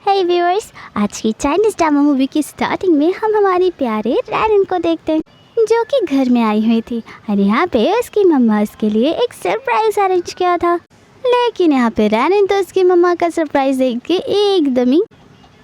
हे viewers, आज की Chinese drama movie की स्टार्टिंग में हम हमारी प्यारे रैनन को देखते हैं जो कि घर में आई हुई थी और यहाँ पे उसकी मम्मा उसके लिए एक सरप्राइज अरेंज किया था। लेकिन यहाँ पे रैनन तो उसकी मम्मा का सरप्राइज देख के एकदम ही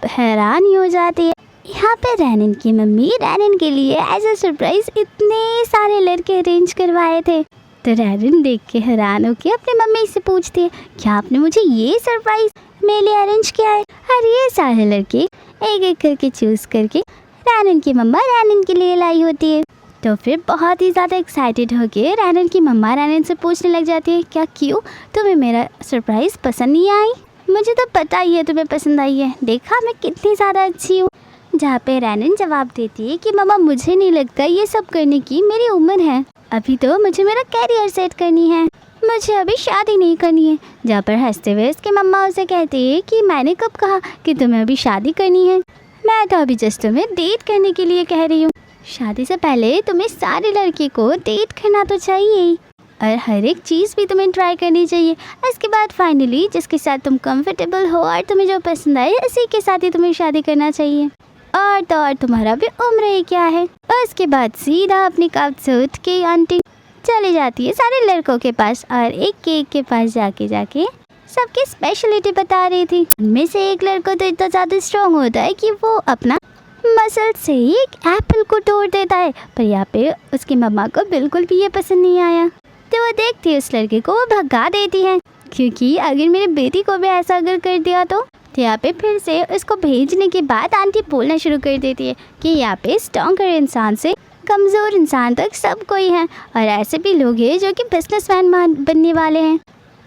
हैरान ही हो जाती है। यहाँ पे रैनन की मम्मी रैनन के लिए एज अ सरप्राइज इतने सारे लड़के अरेंज करवाए थे। तो रैनन देख के हैरान होकर अपनी मम्मी से पूछती है, क्या आपने मुझे ये सरप्राइज मेरे लिए अरेंज किया है? और ये सारे लड़के एक एक करके चूज़ करके रैनन की मम्मा रैनन के लिए लाई होती है। तो फिर बहुत ही ज़्यादा एक्साइटेड होके रैनन की मम्मा रैनन से पूछने लग जाती है, क्या क्यों तुम्हें मेरा सरप्राइज़ पसंद नहीं आई? मुझे तो पता ही है तुम्हें पसंद आई है, देखा मैं कितनी ज़्यादा अच्छी हूँ। जहाँ पे रैनन जवाब देती है कि मम्मा मुझे नहीं लगता ये सब करने की मेरी उम्र है, अभी तो मुझे मेरा कैरियर सेट करनी है, मुझे अभी शादी नहीं करनी है। जहाँ पर हंसते हुए उसकी मम्मा उसे कहती है कि मैंने कब कहा कि तुम्हें अभी शादी करनी है, मैं तो अभी जस्ट तुम्हें डेट करने के लिए कह रही हूँ। शादी से पहले तुम्हें सारे लड़के को डेट करना तो चाहिए ही और हर एक चीज़ भी तुम्हें ट्राई करनी चाहिए। इसके बाद फाइनली जिसके साथ तुम कंफर्टेबल हो और तुम्हें जो पसंद आए उसी के साथ ही तुम्हें शादी करना चाहिए। और तो और तुम्हारा भी उम्र ही क्या है। उसके बाद सीधा अपनी काउच से उठ के आंटी चली जाती है सारे लड़कों के पास और एक के पास जाके सबकी स्पेशलिटी बता रही थी। उनमें से एक लड़का तो इतना ज़्यादा स्ट्रॉन्ग होता है कि वो अपना मसल से ही एक एप्पल को तोड़ देता है, पर यहाँ पे उसकी मम्मा को बिल्कुल भी ये पसंद नहीं आया। तो वो देखती है उस लड़के को, वो भगा देती है, क्योंकि अगर मेरी बेटी को भी ऐसा अगर कर दिया तो यहाँ पे फिर से उसको भेजने के बाद आंटी बोलना शुरू कर देती है कि यहाँ पे स्ट्रॉन्गर इंसान से कमज़ोर इंसान तक सब कोई है और ऐसे भी लोग हैं जो कि बिजनेसमैन बनने वाले हैं।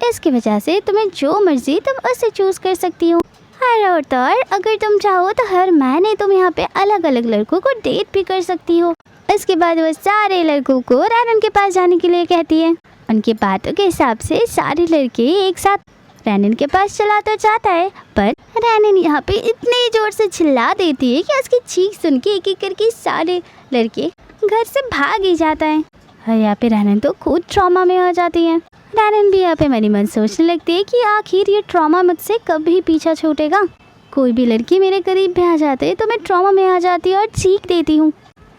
इसकी वजह से तुम्हें जो मर्जी तुम उससे चूज़ कर सकती हो। और तो और अगर तुम चाहो तो हर महीने तुम यहाँ पे अलग अलग लड़कों को डेट भी कर सकती हो। इसके बाद वो सारे लड़कों को रैनन के पास जाने के लिए कहती है। उनकी बातों के हिसाब से सारे लड़के एक साथ रैनन के पास चला तो जाता है, पर रैनन यहाँ पे इतने जोर से चिल्ला देती है कि उसकी चीख सुन के एक करके सारे लड़के घर से भाग ही जाता है। और यहाँ पे रैनन तो खुद ट्रॉमा में आ जाती है। रैनन भी यहाँ पे मन ही मन सोचने लगती है कि आखिर ये ट्रॉमा मुझसे कभी पीछा छूटेगा। कोई भी लड़की मेरे करीब भी आ जाते तो मैं ट्रॉमा में आ जाती और चीख देती हूँ।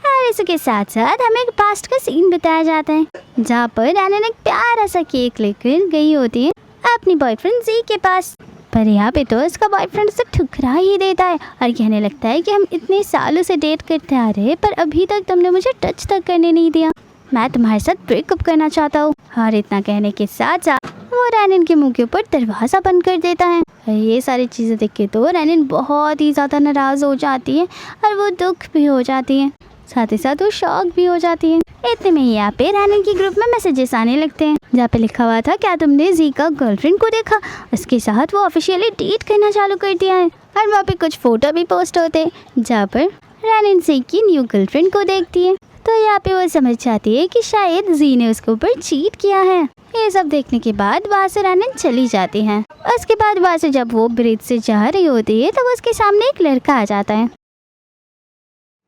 और इसके साथ साथ हमें एक पास्ट का सीन बताया जाता है जहाँ पर रैनन एक प्यारा सा केक लेकर गई होती है अपनी बॉयफ्रेंड जी के पास, पर यहाँ पे तो इसका बॉयफ्रेंड से ठुकरा ही देता है और कहने लगता है कि हम इतने सालों से डेट करते आ रहे हैं पर अभी तक तुमने मुझे टच तक करने नहीं दिया, मैं तुम्हारे साथ ब्रेकअप करना चाहता हूँ। और इतना कहने के साथ साथ वो रैनन के मुंह के ऊपर दरवाज़ा बंद कर देता है। ये सारी चीज़ें देख के तो रैनन बहुत ही ज़्यादा नाराज़ हो जाती है और वो दुख भी हो जाती है, साथ ही साथ वो शॉक भी हो जाती है। इतने में यहाँ पे रैनन की ग्रुप में मैसेजेस आने लगते हैं जहाँ पे लिखा हुआ था, क्या तुमने जी का गर्लफ्रेंड को देखा? उसके साथ वो ऑफिशियली डेट करना चालू कर दिया है। और वहाँ पे कुछ फोटो भी पोस्ट होते हैं जहाँ पर रैनन जी की न्यू गर्लफ्रेंड को देखती है। तो यहाँ पे वो समझ जाती है कि शायद जी ने उसके ऊपर चीट किया है। ये सब देखने के बाद वहाँ से रैनन चली जाती है। उसके बाद वहाँ से जब वो ब्रिज से जा रही होती है तो उसके सामने एक लड़का आ जाता है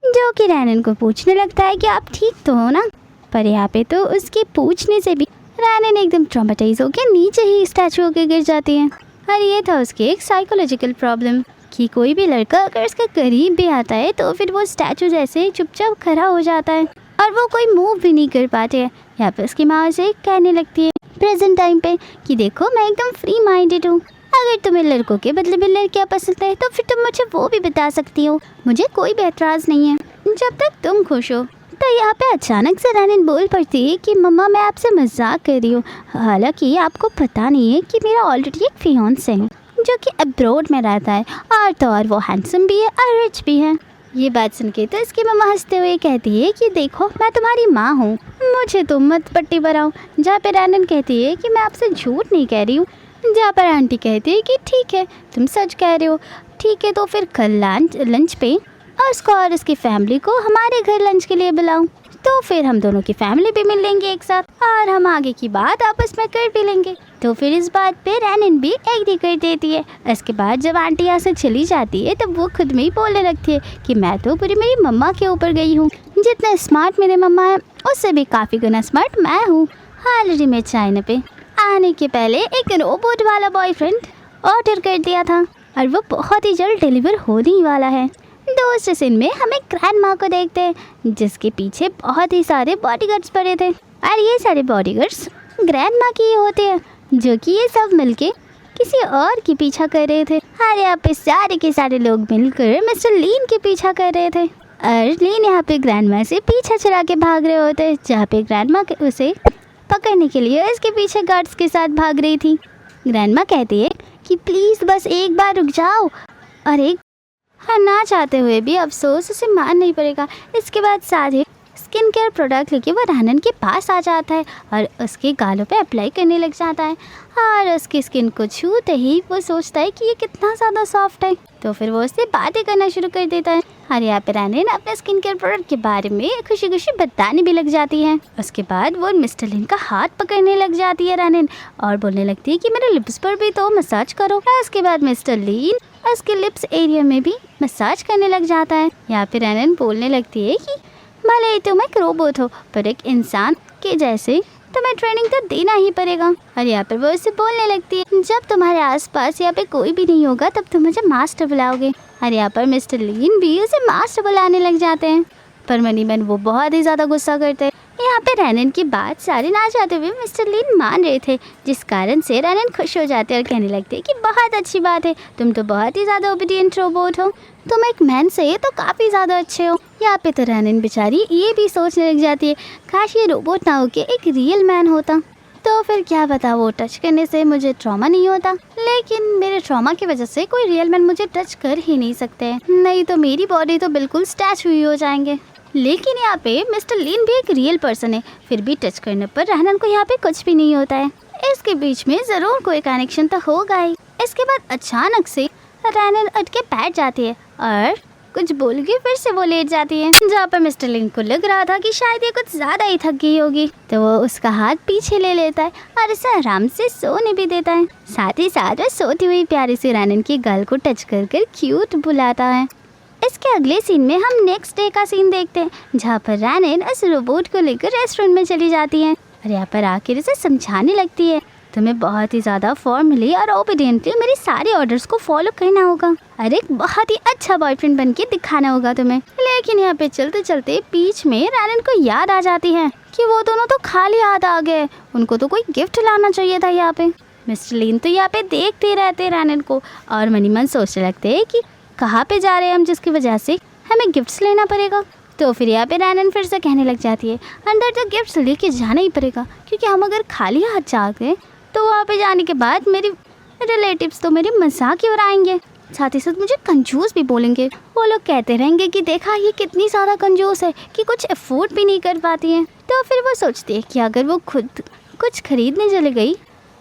जो कि रैनन को पूछने लगता है कि आप ठीक तो हो ना? पर यहाँ पे तो उसके पूछने से भी रैनन एकदम ट्रॉमेटाइज होकर नीचे ही स्टैचू होकर गिर जाती है। और ये था उसकी एक साइकोलॉजिकल प्रॉब्लम कि कोई भी लड़का अगर उसके करीब भी आता है तो फिर वो स्टैचू जैसे चुपचाप खड़ा हो जाता है और वो कोई मूव भी नहीं कर पाते हैं। यहाँ पे उसकी माँ से कहने लगती है प्रेजेंट टाइम पे कि देखो मैं एकदम फ्री माइंडेड हूँ, अगर तुम्हें लड़कों के बदले में लड़कियाँ पसंद है तो फिर तुम मुझे वो भी बता सकती हो, मुझे कोई भी एतराज़ नहीं है जब तक तुम खुश हो। तो यहाँ पे अचानक से रैनन बोल पड़ती है कि मम्मा मैं आपसे मजाक कर रही हूँ, हालांकि आपको पता नहीं है कि मेरा ऑलरेडी एक फियांसे है जो कि अब्रॉड में रहता है और तो और वो हैंडसम भी है और रिच भी है। ये बात सुन के तो इसकी मम्मा हंसते हुए कहती है कि देखो मैं तुम्हारी माँ हूँ, मुझे तुम मत पट्टी बनाओ। जहाँ पे रैनन कहती है कि मैं आपसे झूठ नहीं कह रही हूँ, जहाँ पर आंटी कहती है कि ठीक है तुम सच कह रहे हो, ठीक है तो फिर कल लंच पे और उसको और उसकी फैमिली को हमारे घर लंच के लिए बुलाऊं, तो फिर हम दोनों की फैमिली भी मिल लेंगे एक साथ और हम आगे की बात आपस में कर भी लेंगे। तो फिर इस बात पे रैनन भी एग्री कर देती है। इसके बाद जब आंटी यहाँ से चली जाती है तब वो खुद में ही बोलने लगती है कि मैं तो पूरी मेरी मम्मा के ऊपर गई हूँ, जितना स्मार्ट मेरे मम्मा है उससे भी काफ़ी गुना स्मार्ट मैं हूँ। ऑलरेडी मैं चाइना पे आने के पहले एक रोबोट वाला बॉयफ्रेंड ऑर्डर कर दिया था और वो बहुत ही जल्द डिलीवर होने ही वाला है। दूसरे सीन में हम एक ग्रैंड माँ को देखते हैं जिसके पीछे बहुत ही सारे बॉडीगार्ड्स पड़े थे और ये सारे बॉडीगार्ड्स ग्रैंड माँ के ही होते हैं जो कि ये सब मिलके किसी और की पीछा कर रहे थे। और यहाँ पे सारे के सारे लोग मिलकर मिस्टर लीन के पीछा कर रहे थे और लीन यहाँ पे ग्रैंड माँ से पीछा छुड़ा के भाग रहे होते, जहाँ पे ग्रैंड माँ उसे पकड़ने के लिए इसके पीछे गार्ड्स के साथ भाग रही थी। ग्रैंड माँ कहती है कि प्लीज़ बस एक बार रुक जाओ, और एक ना चाहते हुए भी अफसोस उसे मान नहीं पड़ेगा। इसके बाद सारे स्किन केयर प्रोडक्ट लेके वो रैनन के पास आ जाता है और उसके गालों पे अप्लाई करने लग जाता है और उसकी स्किन को छूते ही वो सोचता है कि ये कितना ज़्यादा सॉफ्ट है, तो फिर वो उससे बातें करना शुरू कर देता है। और यहाँ पे रैनन अपने स्किन केयर प्रोडक्ट के बारे में खुशी खुशी बताने भी लग जाती है। उसके बाद वो मिस्टर लिन का हाथ पकड़ने लग जाती है रैनन और बोलने लगती है कि मेरे लिप्स पर भी तो मसाज करो। उसके बाद मिस्टर लिन उसके लिप्स एरिया में भी मसाज करने लग जाता है। यहाँ पे रैनन बोलने लगती है कि भले ही तुम एक रोबोट हो पर एक इंसान के जैसे तुम्हें ट्रेनिंग तो देना ही पड़ेगा। और यहाँ पर वो उससे बोलने लगती है जब तुम्हारे आसपास यहाँ पे कोई भी नहीं होगा तब तुम मुझे मास्टर बुलाओगे। और यहाँ पर मिस्टर लीन भी उसे मास्टर बुलाने लग जाते हैं, पर मनी मैन वो बहुत ही ज़्यादा गुस्सा करते हैं। यहाँ पे रैनन की बात सारे ना चाहते हुए मिस्टर लीन मान रहे थे, जिस कारण से रैनन खुश हो जाते और कहने लगते कि बहुत अच्छी बात है, तुम तो बहुत ही ज़्यादा ओबीडियंट रोबोट हो, तुम एक मैन से तो काफ़ी ज़्यादा अच्छे हो। यहाँ पे तो रैनन बेचारी ये भी सोचने लग जाती है काश ये रोबोट ना होके एक रियल मैन होता, तो फिर क्या पता वो टच करने से मुझे ट्रॉमा नहीं होता, लेकिन मेरे ट्रॉमा की वजह से कोई रियल मैन मुझे टच कर ही नहीं सकते, नहीं तो मेरी बॉडी तो बिल्कुल स्टैचू ही हो जाएंगे। लेकिन यहाँ पे मिस्टर लीन भी एक रियल पर्सन है, फिर भी टच करने पर रैनन को यहाँ पे कुछ भी नहीं होता है। इसके बीच में ज़रूर कोई कनेक्शन तो होगा ही। इसके बाद अचानक से रैनन उठ के बैठ जाती है और कुछ बोल के फिर से वो लेट जाती है, जहाँ पर मिस्टर लिन को लग रहा था कि शायद ये कुछ ज़्यादा ही थक गई होगी, तो वो उसका हाथ पीछे ले लेता है और इसे आराम से सोने भी देता है। साथ ही साथ वो सोती हुई प्यारी सी रैनन की गल को टच कर कर क्यूट बुलाता है। इसके अगले सीन में हम नेक्स्ट डे का सीन देखते हैं, जहाँ पर रैनन उस रोबोट को लेकर रेस्टोरेंट में चली जाती है और यहाँ पर आखिर उसे समझाने लगती है तुम्हें बहुत ही ज़्यादा फॉर्मली और ओबीडियंटली मेरे सारे ऑर्डर्स को फॉलो करना होगा और एक बहुत ही अच्छा बॉयफ्रेंड बन के दिखाना होगा तुम्हें। लेकिन यहाँ पे चलते चलते बीच में रैनन को याद आ जाती है कि वो दोनों तो खाली हाथ आ गए, उनको तो कोई गिफ्ट लाना चाहिए था। यहाँ पे मिस्टर लीन तो यहाँ पे देखते रहते रैनन को और मनी मन सोचने लगते हैं कि कहाँ पे जा रहे हैं हम जिसकी वजह से हमें गिफ्ट्स लेना पड़ेगा। तो फिर यहाँ पे रैनन फिर से कहने लग जाती है अंदर तो गिफ्ट्स लेके जाना ही पड़ेगा, क्योंकि हम अगर खाली हाथ जा गए तो वहाँ पे जाने के बाद मेरे रिलेटिव्स तो मेरे मजाक ही उड़ाएंगे, साथ ही साथ मुझे कंजूस भी बोलेंगे। वो लोग कहते रहेंगे कि देखा ये कितनी ज़्यादा कंजूस है कि कुछ अफोर्ड भी नहीं कर पाती है। तो फिर वो सोचती है कि अगर वो खुद कुछ खरीदने चली गई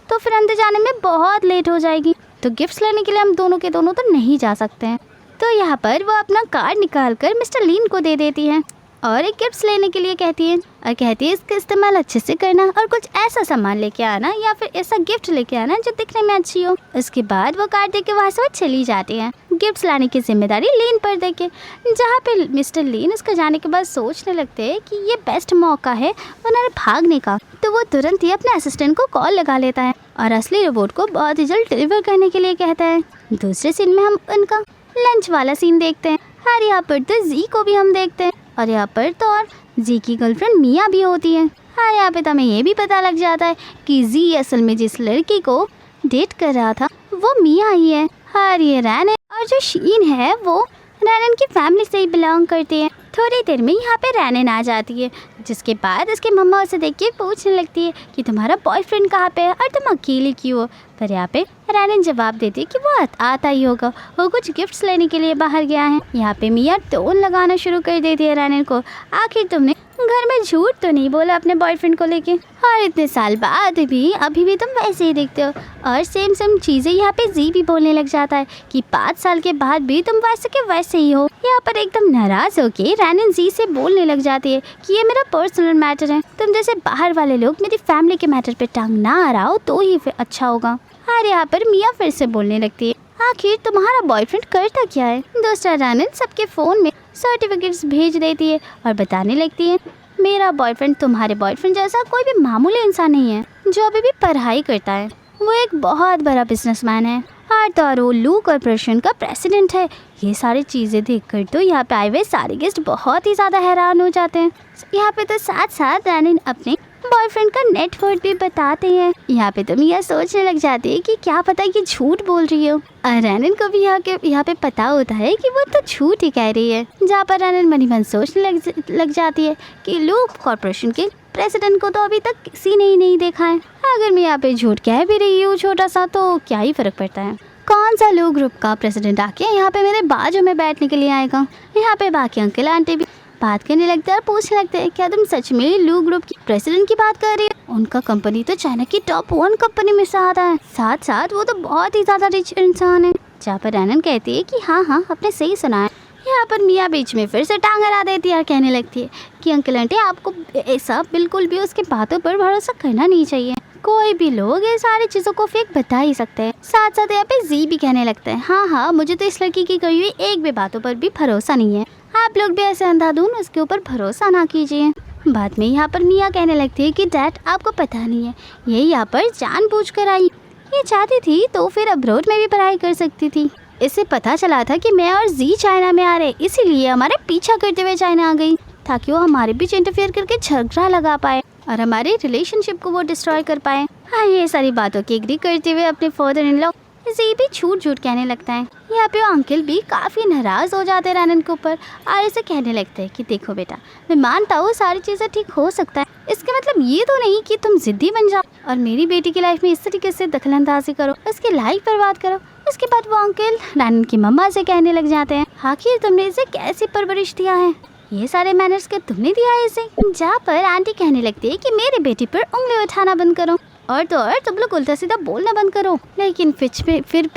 तो फिर अंदर जाने में बहुत लेट हो जाएगी, तो गिफ्ट्स लेने के लिए हम दोनों के दोनों तो नहीं जा सकते हैं। तो यहाँ पर वो अपना कार्ड निकाल कर मिस्टर लीन को दे देती है और एक गिफ्ट्स लेने के लिए कहती है और कहती है इसका इस्तेमाल अच्छे से करना और कुछ ऐसा सामान लेके आना या फिर ऐसा गिफ्ट लेके आना जो दिखने में अच्छी हो। उसके बाद वो कार्ड देके वहाँ से वो चली जाती है, गिफ्ट्स लाने की जिम्मेदारी लीन पर देके। जहाँ पे मिस्टर लीन उसका जाने के बाद सोचने लगते हैं कि ये बेस्ट मौका है उन्हें भागने का, तो वो तुरंत ही अपने असिस्टेंट को कॉल लगा लेता है और असली रोबोट को बहुत ही जल्द डिलीवर करने के लिए कहता है। दूसरे सीन में हम उनका लंच वाला सीन देखते हैं और यहाँ पर तो जी को भी हम देखते हैं और यहाँ पर तो और जी की गर्लफ्रेंड मिया भी होती है। और यहाँ पे तो हमें ये भी पता लग जाता है कि जी असल में जिस लड़की को डेट कर रहा था वो मिया ही है और ये रैनन और जो शीन है वो रैनन की फैमिली से ही बिलोंग करती है। थोड़ी देर में यहाँ पे रैनन आ जाती है, जिसके बाद उसके मम्मा उसे देख के पूछने लगती है कि तुम्हारा बॉयफ्रेंड कहाँ पे है और तुम अकेले क्यों हो। पर यहाँ पे रैनन जवाब देती है कि वो आता ही होगा, वो कुछ गिफ्ट्स लेने के लिए बाहर गया है। यहाँ पे मिया टोन लगाना शुरू कर देती है रैनन को, आखिर तुमने घर में झूठ तो नहीं बोला अपने बॉयफ्रेंड को लेके, और इतने साल बाद भी अभी भी तुम वैसे ही दिखते हो। और सेम चीज़ें यहाँ पे जी भी बोलने लग जाता है कि 5 साल के बाद भी तुम वैसे के वैसे ही हो। यहाँ पर एकदम नाराज़ होके रैनन जी से बोलने लग जाती है कि ये मेरा पर्सनल मैटर है, तुम जैसे बाहर वाले लोग मेरी फैमिली के मैटर पे टांग ना अड़ाओ तो ही फिर अच्छा होगा। और यहाँ पर मिया फिर से बोलने लगती है आखिर तुम्हारा बॉयफ्रेंड करता क्या है। दूसरा रैनन सबके फ़ोन में सर्टिफिकेट्स भेज देती है और बताने लगती है मेरा बॉयफ्रेंड तुम्हारे बॉयफ्रेंड जैसा कोई भी मामूली इंसान नहीं है जो अभी भी पढ़ाई करता है, वो एक बहुत बड़ा बिजनेसमैन है और तो वो लू कॉर्पोरेशन का प्रेसिडेंट है। ये सारी चीज़ें देखकर तो यहाँ पे आए हुए सारे गेस्ट बहुत ही ज़्यादा हैरान हो जाते हैं। यहाँ पे तो साथ साथ रैनन अपने बॉयफ्रेंड का नेटवर्क भी बताते हैं। यहाँ पे तो मिया सोचने लग जाती है कि क्या पता ये झूठ बोल रही हो, और रैनन को भी यहाँ पे पता होता है कि वो तो झूठ ही कह रही है। जहाँ पर रैनन मनी मन सोचने लग जाती है कि लू कॉर्पोरेशन के प्रेसिडेंट को तो अभी तक किसी ने ही नहीं देखा है। अगर मैं यहाँ पे झूठ कह भी रही हूँ छोटा सा, तो क्या ही फर्क पड़ता है। कौन सा लू ग्रुप का प्रेसिडेंट आके यहाँ पे मेरे बाजू में बैठने के लिए आएगा। यहाँ पे बाकी अंकल आंटी भी बात करने लगते हैं और पूछने लगते हैं, क्या तुम सच में लू ग्रुप की प्रेसिडेंट की बात कर रही हो? उनका कंपनी तो चाइना की टॉप 1 कंपनी में से आता है, साथ साथ वो तो बहुत ही ज्यादा रिच इंसान है। जहाँ पर रैनन कहती है कि हाँ आपने सही सुना है। यहाँ पर मिया बीच में फिर से टांग अड़ा देती है और कहने लगती है कि अंकल आंटी, आपको ऐसा बिल्कुल भी उसके बातों पर भरोसा करना नहीं चाहिए। कोई भी लोग ये सारी चीज़ों को फेक बता ही सकते हैं। साथ साथ यहाँ पे जी भी कहने लगता है, हाँ मुझे तो इस लड़की की कही हुई एक भी बातों पर भी भरोसा नहीं है। आप लोग भी ऐसे अंधाधुन उसके ऊपर भरोसा ना कीजिए। बाद में यहाँ पर मिया कहने लगती है कि डैड, आपको पता नहीं है, ये यहाँ पर जानबूझकर आई। ये चाहती थी तो फिर अब्रोड में भी पढ़ाई कर सकती थी। इससे पता चला था कि मैं और जी चाइना में आ रहे, इसीलिए हमारे पीछा करते हुए चाइना आ गई, ताकि वो हमारे बीच इंटरफेयर करके झगड़ा लगा पाए और हमारे रिलेशनशिप को वो डिस्ट्रॉय कर पाए। हाँ, ये सारी बातों की एग्री करते हुए अपने फादर इन लॉ जी भी झूठ कहने लगता है। यहाँ पे अंकल भी काफ़ी नाराज़ हो जाते हैं रैनन के ऊपर और इसे कहने लगते हैं कि देखो बेटा, मैं मानता हूँ सारी चीज़ें ठीक हो सकता है, इसका मतलब ये तो नहीं कि तुम जिद्दी बन जाओ और मेरी बेटी की लाइफ में इस तरीके से दखलंदाजी करो, उसकी लाइफ बर्बाद करो। उसके बाद वो अंकल रैनन की मम्मा से कहने लग जाते हैं, आखिर तुमने इसे कैसी परवरिश दिया है, ये सारे मैनर्स के तुमने दिया है इसे। जहाँ पर आंटी कहने लगती है कि मेरी बेटी पर उंगली उठाना बंद करो और तो और तुम लोग उल्टा सीधा बोलना बंद करो। लेकिन फिर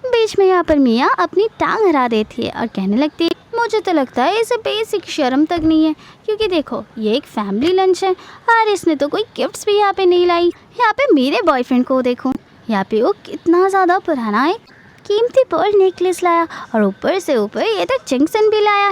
बीच में यहाँ पर मिया अपनी टांग हरा देती है और कहने लगती है, मुझे तो लगता है इसे बेसिक शर्म तक नहीं है, क्योंकि देखो ये एक फैमिली लंच है और इसने तो कोई गिफ्ट्स भी यहाँ पे नहीं लाई। यहाँ पे मेरे बॉयफ्रेंड को देखो, यहाँ पे वो कितना ज़्यादा पुराना एक कीमती पर्ल नेकलेस लाया और ऊपर से ऊपर ये तो चिंगसन भी लाया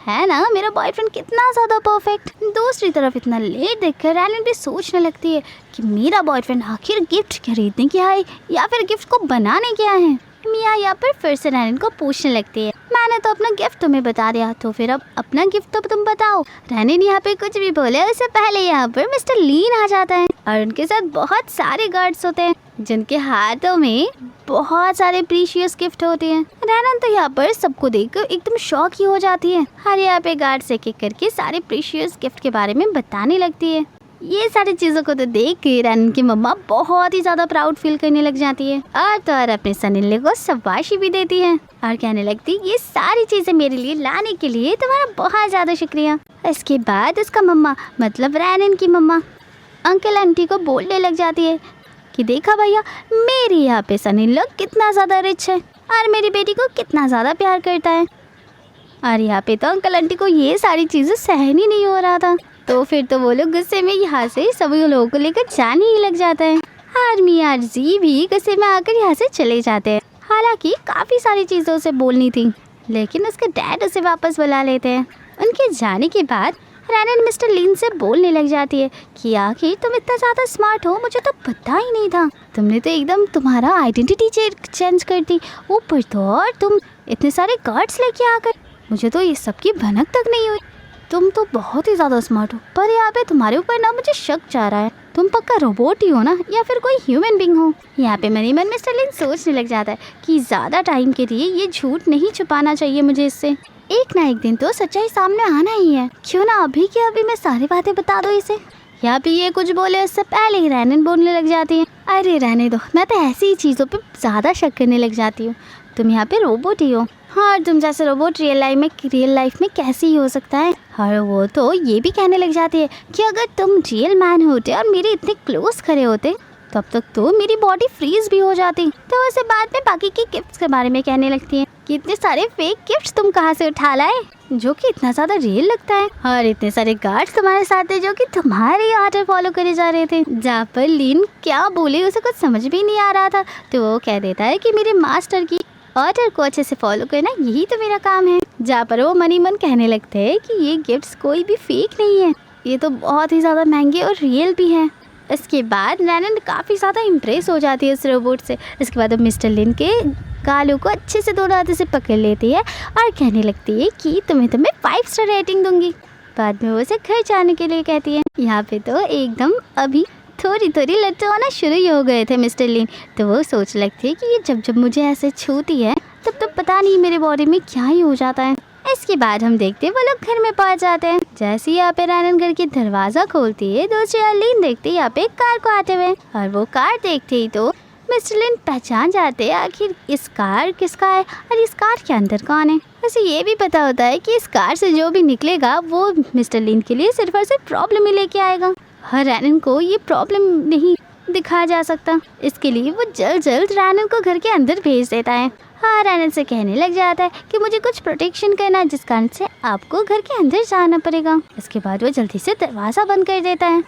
है ना। मेरा बॉयफ्रेंड कितना ज़्यादा परफेक्ट। दूसरी तरफ इतना लेट देखकर रैनन भी सोचने लगती है कि मेरा बॉयफ्रेंड आखिर गिफ्ट खरीदने क्या है या फिर गिफ्ट को बनाने क्या है। मिया यहाँ पर फिर से रैनन को पूछने लगती है, मैंने तो अपना गिफ्ट तुम्हें बता दिया, तो फिर अब अपना गिफ्ट तो तुम बताओ। रैनन यहाँ पे कुछ भी बोले उससे पहले यहाँ पर मिस्टर लीन आ जाता है और उनके साथ बहुत सारे गार्ड्स होते हैं जिनके हाथों में बहुत सारे प्रीशियस गिफ्ट होते हैं। रैनन तो यहाँ पर सबको देखकर एकदम शॉक ही हो जाती है और यहाँ पे गार्ड्स एक एक करके सारे प्रीशियस गिफ्ट के बारे में बताने लगती है। ये सारी चीज़ों को तो देख के रैनन की मम्मा बहुत ही ज़्यादा प्राउड फील करने लग जाती है और तो और अपने सन-इन-लॉ को शाबाशी भी देती है और कहने लगती ये सारी चीज़ें मेरे लिए लाने के लिए तुम्हारा बहुत ज़्यादा शुक्रिया। इसके बाद उसका मम्मा मतलब रैनन की मम्मा अंकल आंटी को बोलने लग जाती है कि देखा भैया, मेरे यहाँ पे सन-इन-लॉ कितना ज़्यादा रिच है और मेरी बेटी को कितना ज़्यादा प्यार करता है। और यहाँ पे तो अंकल आंटी को ये सारी चीज़ें सहन ही नहीं हो रहा था, तो फिर तो वो लोग गुस्से में यहाँ से सभी लोगों को लेकर जाने ही लग जाता है और मियाँ जी भी गुस्से में आकर यहाँ से चले जाते हैं। हालांकि काफ़ी सारी चीज़ों से बोलनी थी, लेकिन उसके डैड उसे वापस बुला लेते हैं। उनके जाने के बाद रैनन मिस्टर लीन से बोलने लग जाती है कि आखिर तुम इतना ज़्यादा स्मार्ट हो, मुझे तो पता ही नहीं था। तुमने तो एकदम तुम्हारा आइडेंटिटी चेंज कर दी, ऊपर तो और तुम इतने सारे कार्ड्स लेके आ गए, मुझे तो ये सब की भनक तक नहीं हुई। तुम तो बहुत ही ज़्यादा स्मार्ट हो, पर यहाँ पे तुम्हारे ऊपर ना मुझे शक जा रहा है, तुम पक्का रोबोट ही हो ना या फिर कोई ह्यूमन बीइंग हो। यहाँ पे मनी मन मिस्टर लिन सोचने लग जाता है कि ज़्यादा टाइम के लिए ये झूठ नहीं छुपाना चाहिए मुझे इससे, एक ना एक दिन तो सच्चाई सामने आना ही है। क्यों ना अभी के अभी मैं सारी बातें बता दो इसे। यहाँ पे ये कुछ बोले उससे पहले ही रैनन बोलने लग जाती है, अरे रहने दो, मैं तो ऐसी ही चीज़ों पे ज़्यादा शक करने लग जाती हूँ, तुम यहाँ पे रोबोट ही हो। हाँ, तुम जैसे रोबोट रियल लाइफ में कैसे ही हो सकता है। और वो तो ये भी कहने लग जाती है कि अगर तुम रियल मैन होते और मेरे इतने क्लोज खड़े होते तब तक तो मेरी बॉडी फ्रीज भी हो जाती। तो उसे बाद में बाकी के गिफ्ट्स के बारे में कहने लगती है कि इतने सारे फेक गिफ्ट्स तुम कहाँ से उठा लाए जो कि इतना ज़्यादा रियल लगता है, और इतने सारे गार्ड्स तुम्हारे साथ थे जो कि तुम्हारे ऑर्डर फॉलो करे जा रहे थे। जहाँ पर लीन क्या बोले उसे कुछ समझ भी नहीं आ रहा था, तो वो कह देता है कि मेरे मास्टर की ऑर्डर को अच्छे से फॉलो करना यही तो मेरा काम है। जहाँ पर वो मनी मन कहने लगते हैं कि ये गिफ्ट्स कोई भी फेक नहीं है, ये तो बहुत ही ज़्यादा महंगे और रियल भी हैं। इसके बाद रैनन काफ़ी ज़्यादा इम्प्रेस हो जाती है उस रोबोट से। इसके बाद वो मिस्टर लिन के गालों को अच्छे से दोनों हाथों से पकड़ लेती है और कहने लगती है कि तुम्हें 5 स्टार रेटिंग दूंगी। बाद में वो उसे घर जाने के लिए कहती है। यहाँ पे तो एकदम अभी थोड़ी थोड़ी लट्टू आना शुरू ही हो गए थे मिस्टर लिन। तो वो सोच लगती है कि ये जब जब मुझे ऐसे छूती है तब तो पता नहीं मेरे बॉडी में क्या ही हो जाता है। इसके बाद हम देखते हैं वो लोग घर में पहुंच जाते हैं। जैसे ही यहाँ पे रैनन घर की दरवाज़ा खोलती है, दूसरी ओर लिन देखते हैं यहाँ पे एक कार को आते हुए, और वो कार देखते ही तो मिस्टर लिन पहचान जाते हैं आखिर इस कार किसका है और इस कार के अंदर कौन है। वैसे ये भी पता होता है कि इस कार से जो भी निकलेगा वो मिस्टर लिन के लिए सिर्फ और सिर्फ प्रॉब्लम ही लेके आएगा। हर रैनन को ये प्रॉब्लम नहीं दिखाया जा सकता, इसके लिए वो जल्द रैनन को घर के अंदर भेज देता है। हाँ, रैनन से कहने लग जाता है कि मुझे कुछ प्रोटेक्शन करना है, जिस कारण से आपको घर के अंदर जाना पड़ेगा। इसके बाद वो जल्दी से दरवाजा बंद कर देता है।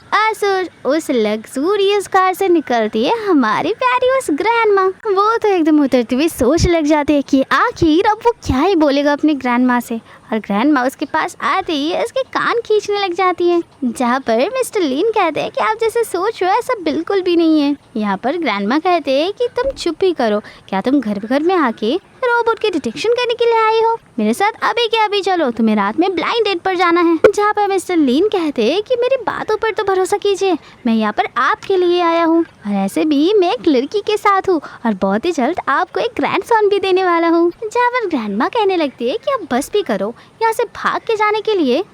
उस लग्जूरियस कार से निकलती है हमारी प्यारी उस ग्रैंडमा। वो तो एकदम उतरती हुई सोच लग जाती है कि आखिर अब वो क्या ही बोलेगा अपनी ग्रैंडमा से, और ग्रैंडमा उसके पास आते ही उसके कान खींचने लग जाती है। जहाँ पर मिस्टर लिन कहते हैं कि आप जैसे सोच रहे हो ऐसा बिल्कुल भी नहीं है। यहाँ पर ग्रैंडमा कहते हैं कि तुम चुप ही करो, क्या तुम घर में आके रोबोट की डिटेक्शन करने के लिए आई हो? मेरे साथ अभी के अभी चलो, तुम्हें रात में ब्लाइंड डेट पर जाना है। जहाँ पर मिस्टर लिन कहते हैं कि मेरी बातों पर तो भरोसा कीजिए, मैं यहाँ पर आपके लिए आया हूँ, और ऐसे भी मैं एक लड़की के साथ हूँ और बहुत ही जल्द आपको एक ग्रैंडसन भी देने वाला हूँ। जहाँ पर ग्रैंडमा कहने लगती है कि अब बस भी करो, यहाँ से भाग के जाने के लिए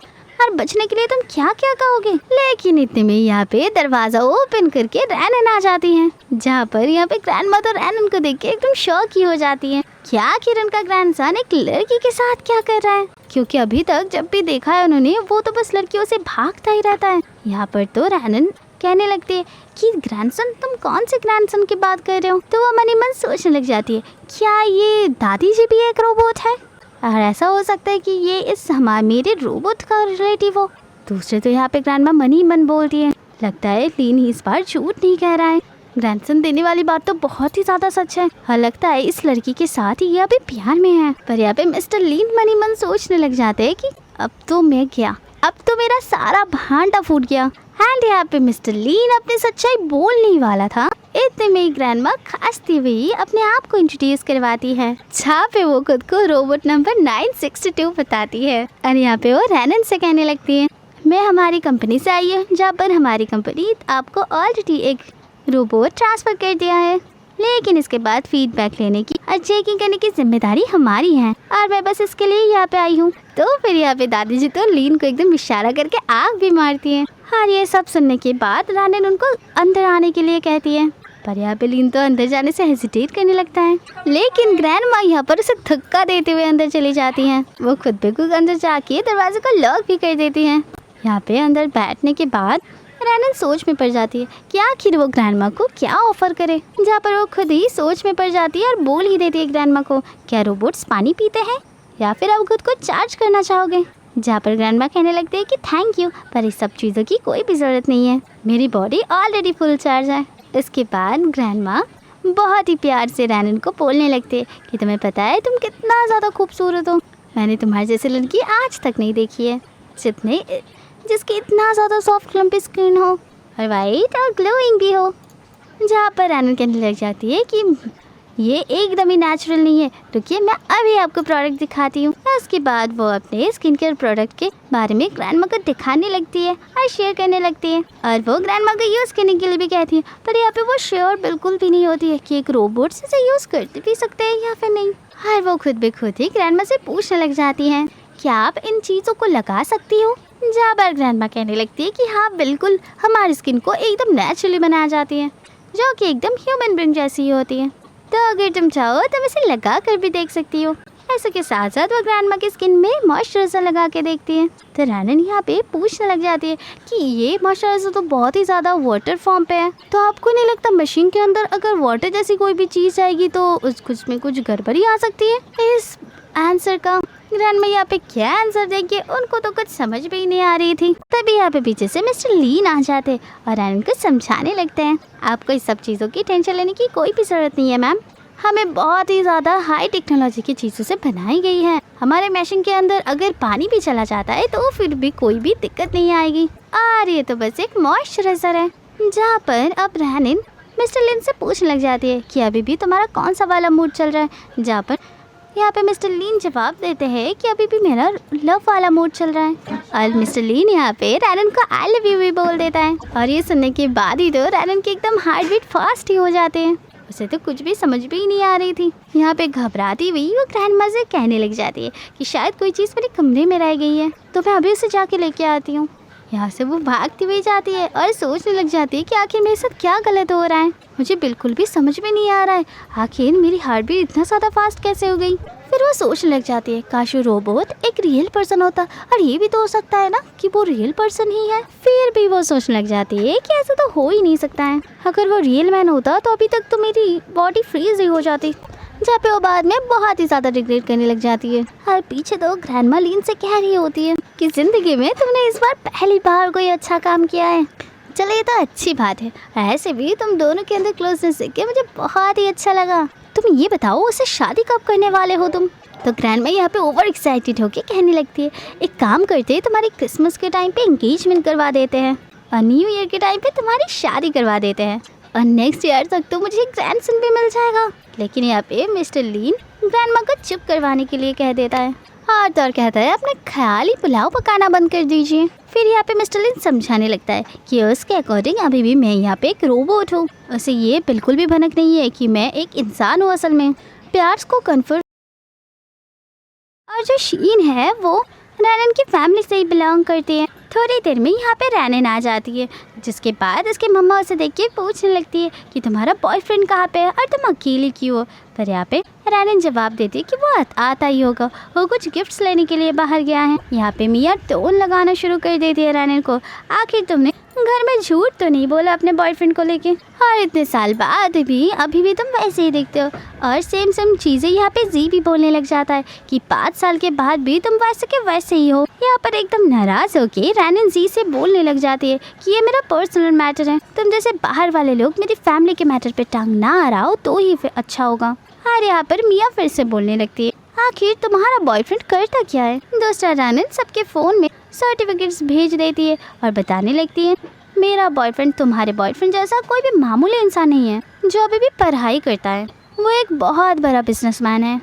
और बचने के लिए तुम क्या क्या कहोगे। लेकिन इतने में यहाँ पे दरवाजा ओपन करके रैनन आ जाती हैं। जहाँ पर यहाँ पे ग्रैंडमा तो रैनन को देख के एकदम शॉक ही हो जाती है। क्या किरण का ग्रैंडसन एक लड़की के साथ क्या कर रहा है, क्योंकि अभी तक जब भी देखा है उन्होंने वो तो बस लड़कियों से भागता ही रहता है। यहाँ पर तो रैनन कहने लगती है कि ग्रैंडसन, तुम कौन से ग्रैंडसन की बात कर रहे हो? तो वो मन ही मन सोचने लग जाती है, क्या ये दादी जी भी एक रोबोट है, और ऐसा हो सकता है कि ये इस मेरे रोबोट का रिलेटिव हो। दूसरे तो यहाँ पे ग्रैंडमा मन ही मन बोलती है, लगता है लिन इस बार झूठ नहीं कह रहा है, ग्रैंडसन देने वाली बात तो बहुत ही ज्यादा सच है। हाँ, लगता है इस लड़की के साथ ही ये अभी प्यार में है। पर यहाँ पे मिस्टर लिन मन ही मन सोचने लग जाते हैं कि अब तो मैं गया, अब तो मेरा सारा भांडा फूट गया। एंड यहाँ पे मिस्टर लिन अपनी सच्चाई बोलने ही वाला था, इतने में ग्रैंडमा खांसती हुई अपने आप को इंट्रोड्यूस करवाती है, जहाँ पे वो खुद को रोबोट नंबर 962 बताती है। और यहाँ पे वो रैनन से कहने लगती है, मैं हमारी कंपनी से आई हूँ, जहाँ पर हमारी कंपनी आपको ऑलरेडी एक रोबोट ट्रांसफर कर दिया है, लेकिन इसके बाद फीडबैक लेने की और चेकिंग करने की जिम्मेदारी हमारी है, और मैं बस इसके लिए यहाँ पे आई हूँ। तो फिर यहाँ पे दादी जी तो लीन को एकदम इशारा करके आग भी मारती है। और ये सब सुनने के बाद रैनन उनको अंदर आने के लिए कहती है, पर यहाँ पे लीन तो अंदर जाने से हेजिटेट करने लगता है, लेकिन ग्रैंडमा यहाँ पर उसे धक्का देते हुए अंदर चली जाती हैं। वो खुद भी खुद अंदर जाके दरवाजे को लॉक भी कर देती हैं। यहाँ पे अंदर बैठने के बाद रैनन सोच में पड़ जाती है कि आखिर वो ग्रैंडमा को क्या ऑफर करे, जहाँ पर वो खुद ही सोच में पड़ जाती है और बोल ही देती है ग्रैंडमा को, क्या रोबोट्स पानी पीते हैं या फिर आप खुद को चार्ज करना चाहोगे? जहाँ पर ग्रैंडमा कहने लगते हैं कि थैंक यू, पर इस सब चीज़ों की कोई भी ज़रूरत नहीं है, मेरी बॉडी ऑलरेडी फुल चार्ज है। इसके बाद ग्रैंडमा बहुत ही प्यार से रैनन को बोलने लगते हैं कि तुम्हें पता है तुम कितना ज़्यादा खूबसूरत हो, मैंने तुम्हारे जैसी लड़की आज तक नहीं देखी है जिसकी इतना ज़्यादा सॉफ्ट लंपी स्किन हो और वाइट और ग्लोइंग भी हो। जहाँ पर रैनन कहने लग जाती है कि ये एकदम ही नेचुरल नहीं है, रुकिए मैं अभी आपको प्रोडक्ट दिखाती हूँ। उसके बाद वो अपने स्किन केयर प्रोडक्ट के बारे में ग्रैंडमा को दिखाने लगती है और शेयर करने लगती है, और वो ग्रैंडमा को यूज़ करने के लिए भी कहती है, पर यहाँ पे वो श्योर बिल्कुल भी नहीं होती है कि एक रोबोट से इसे यूज़ करते भी सकते हैं या फिर नहीं। और वो खुद ही ग्रैंडमा से पूछने लग जाती है, क्या आप इन चीज़ों को लगा सकती हो? जहाँ पर ग्रैंडमा कहने लगती है कि हाँ बिल्कुल, हमारी स्किन को एकदम नेचुरली बनाया जाती है, जो कि एकदम ह्यूमन ब्रेन जैसी ही होती है, तो अगर तुम चाहो तो इसे लगा कर भी देख सकती हो। ऐसे के साथ साथ वो ग्रैंडमा की स्किन में मॉइस्चराइजर लगा के देखती है। तो रैनन यहाँ पे पूछने लग जाती है कि ये मॉइस्चराइजर तो बहुत ही ज़्यादा वाटर फॉर्म पे है, तो आपको नहीं लगता मशीन के अंदर अगर वाटर जैसी कोई भी चीज़ आएगी तो उसमें कुछ गड़बड़ी आ सकती है? इस आंसर का ग्रैंडमा यहाँ पे क्या आंसर देंगे, उनको तो कुछ समझ भी नहीं आ रही थी। तभी यहाँ पे पीछे से मिस्टर लीन आ जाते और रैनन को समझाने लगते हैं, आपको इस सब चीज़ों की टेंशन लेने की कोई भी ज़रूरत नहीं है मैम, हमें बहुत ही ज़्यादा हाई टेक्नोलॉजी की चीज़ों से बनाई गई है। हमारे मशीन के अंदर अगर पानी भी चला जाता है तो फिर भी कोई भी दिक्कत नहीं आएगी, और ये तो बस एक मॉइस्चराइजर है। जहाँ पर अब रैनन मिस्टर लिन से पूछने लग जाती है कि अभी भी तुम्हारा कौन सा वाला मूड चल रहा है। जहाँ पर यहाँ पे मिस्टर लिन जवाब देते हैं कि अभी भी मेरा लव वाला मूड चल रहा है। और मिस्टर लिन यहाँ पे रैनन को आई लव यू भी बोल देता है। और ये सुनने के बाद ही तो रैनन की एकदम हार्ट बीट फास्ट ही हो जाते हैं। उसे तो कुछ भी समझ भी नहीं आ रही थी। यहाँ पे घबराती हुई वो ग्रैंडमा से कहने लग जाती है कि शायद कोई चीज़ मेरे कमरे में रह गई है, तो मैं अभी उसे जाके लेके आती हूँ। यहाँ से वो भागती हुई जाती है और सोचने लग जाती है कि आखिर मेरे साथ क्या गलत हो रहा है। मुझे बिल्कुल भी समझ में नहीं आ रहा है, आखिर मेरी हार्ट बीट इतना ज़्यादा फास्ट कैसे हो गई। फिर वो सोचने लग जाती है काश वो रोबोट एक रियल पर्सन होता, और ये भी तो हो सकता है ना कि वो रियल पर्सन ही है। फिर भी वो सोचने लग जाती है कि ऐसा तो हो ही नहीं सकता है। अगर वो रियल मैन होता तो अभी तक तो मेरी बॉडी फ्रीज ही हो जाती। जहाँ पे वो बाद में बहुत ही ज़्यादा रिग्रेट करने लग जाती है। और पीछे तो ग्रैंडमा लिन से कह रही होती है कि ज़िंदगी में तुमने इस बार पहली बार कोई अच्छा काम किया है। चलो ये तो अच्छी बात है, ऐसे भी तुम दोनों के अंदर क्लोजनेस देख के मुझे बहुत ही अच्छा लगा। तुम ये बताओ उससे शादी कब करने वाले हो तुम। तो ग्रैंडमा यहाँ पे ओवर एक्साइटेड होके कहने लगती है एक काम करते हैं, तुम्हारी क्रिसमस के टाइम पे एंगेजमेंट करवा देते हैं और न्यू ईयर के टाइम पे तुम्हारी शादी करवा देते हैं, और नेक्स्ट ईयर तक तो मुझे ग्रैंडसन भी मिल जाएगा। लेकिन यहाँ पे मिस्टर लिन ग्रैंडमा को चुप करवाने के लिए कह देता है और कहता है अपने ख्याली पुलाव पकाना बंद कर दीजिए। फिर यहाँ पे मिस्टर लिन समझाने लगता है कि उसके अकॉर्डिंग अभी भी मैं यहाँ पे एक रोबोट हूँ, उसे ये बिल्कुल भी भनक नहीं है कि मैं एक इंसान हूँ असल में। प्यार्स को कन्फर्म और जो शीन है वो रैनन की फैमिली से ही बिलोंग करती है। थोड़ी देर में यहाँ पे रैनन आ जाती है, जिसके बाद उसके मम्मा उसे देख के पूछने लगती है कि तुम्हारा बॉयफ्रेंड कहाँ पे है और तुम अकेली क्यों हो। पर यहाँ पे रैनन जवाब देती है कि वो आता ही होगा, वो कुछ गिफ्ट्स लेने के लिए बाहर गया है। यहाँ पे मिया टोन लगाना शुरू कर देती है रैनन को, आखिर तुमने घर में झूठ तो नहीं बोला अपने बॉयफ्रेंड को लेके, और इतने साल बाद भी अभी भी तुम वैसे ही दिखते हो। और सेम चीज़ें यहाँ पे जी भी बोलने लग जाता है कि 5 साल के बाद भी तुम वैसे के वैसे ही हो। यहाँ पर एकदम नाराज़ होके रैनन जी से बोलने लग जाती है कि ये मेरा पर्सनल मैटर है, तुम जैसे बाहर वाले लोग मेरी फैमिली के मैटर पे टांग ना अड़ाओ तो ही फिर अच्छा होगा। और यहाँ पर मिया फिर से बोलने लगती है आखिर तुम्हारा बॉयफ्रेंड करता क्या है। दूसरा रैनन सबके फ़ोन में सर्टिफिकेट्स भेज देती है और बताने लगती है मेरा बॉयफ्रेंड तुम्हारे बॉयफ्रेंड जैसा कोई भी मामूली इंसान नहीं है जो अभी भी पढ़ाई करता है, वो एक बहुत बड़ा बिजनेसमैन है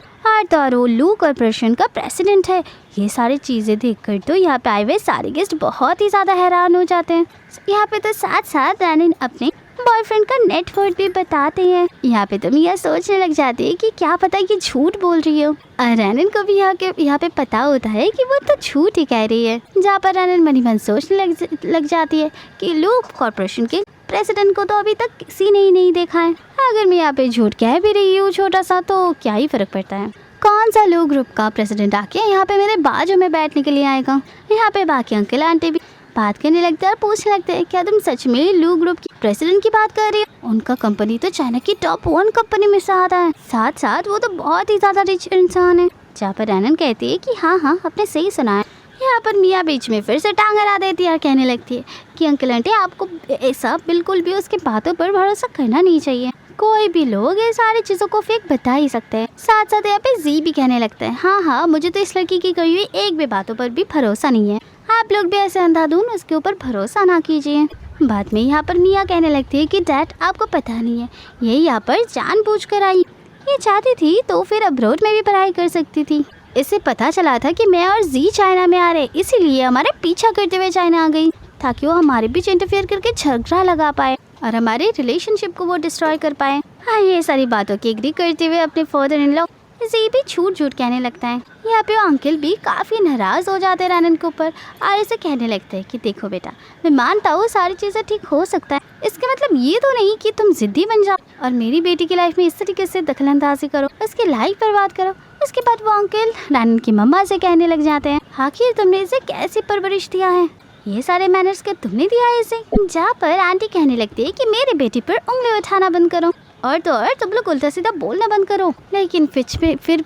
और वो लू कॉर्पोरेशन का प्रेसिडेंट है। ये सारी चीज़ें देखकर तो यहाँ पे आए हुए सारे गेस्ट बहुत ही ज़्यादा हैरान हो जाते हैं। यहाँ पे तो साथ साथ रैनन अपने बॉयफ्रेंड का नेटवर्क भी बताते हैं। यहाँ पे तुम यह सोचने लग जाती है कि क्या पता कि झूठ बोल रही हो, और रैनन को भी यहाँ पे पता होता है कि वो तो झूठ ही कह रही है। जहाँ पर रैनन मनी मन सोचने लग जाती है कि लू कॉर्पोरेशन के प्रेसिडेंट को तो अभी तक किसी ने ही नहीं देखा है। अगर मैं यहाँ पे झूठ कह भी रही हूँ छोटा सा तो क्या ही फर्क पड़ता है, कौन सा लू ग्रुप का प्रेसिडेंट आके यहाँ पे मेरे बाजू में बैठने के लिए आएगा। यहाँ पे बाकी अंकल आंटी भी बात करने लगते हैं और पूछने लगते हैं क्या तुम सच में लू ग्रुप की प्रेसिडेंट की बात कर रही हो। उनका कंपनी तो चाइना की टॉप 1 कंपनी में से आता है, साथ साथ वो तो बहुत ही ज़्यादा रिच इंसान है। जहाँ पर रैनन कहती है कि हाँ आपने सही सुना है। यहाँ पर मिया बीच में फिर से टांग अड़ा देती है और कहने लगती है कि अंकल आंटी आपको ऐसा बिल्कुल भी उसके बातों पर भरोसा करना नहीं चाहिए, कोई भी लोग ये सारी चीज़ों को फेक बता ही सकते हैं। साथ साथ यहाँ पे जी भी कहने लगता है हाँ मुझे तो इस लड़की की कही हुई एक भी बातों पर भी भरोसा नहीं है, आप लोग भी ऐसे अंधाधुन उसके ऊपर भरोसा ना कीजिए। बाद में यहाँ पर मिया कहने लगती है कि डैड आपको पता नहीं है, ये यहाँ पर जानबूझकर आई, ये चाहती थी तो फिर अब्रोड में भी पढ़ाई कर सकती थी। इसे पता चला था कि मैं और जी चाइना में आ रहे, इसीलिए हमारे पीछा करते हुए चाइना आ गई ताकि वो हमारे बीच इंटरफेयर करके झगड़ा लगा पाए और हमारे रिलेशनशिप को वो डिस्ट्रॉय कर पाए। हाँ ये सारी बातों की एग्री करते हुए अपने फादर इन लॉ जी भी झूठ कहने लगता है। यहाँ पे अंकल भी काफ़ी नाराज़ हो जाते हैं रैनन के ऊपर और इसे कहने लगते हैं कि देखो बेटा, मैं मानता हूँ सारी चीज़ें ठीक हो सकता है, इसका मतलब ये तो नहीं कि तुम ज़िद्दी बन जाओ और मेरी बेटी की लाइफ में इस तरीके से दखलंदाजी करो, उसकी लाइफ बर्बाद करो। उसके बाद वो अंकल रैनन की मम्मा से कहने लग जाते हैं आखिर तुमने इसे कैसी परवरिश दिया है, ये सारे मैनर्स के तुमने दिया है इसे। जहाँ पर आंटी कहने लगती है कि मेरे बेटी पर उंगली उठाना बंद करो और तो और तुम लोग उल्टा सीधा बोलना बंद करो। लेकिन फिर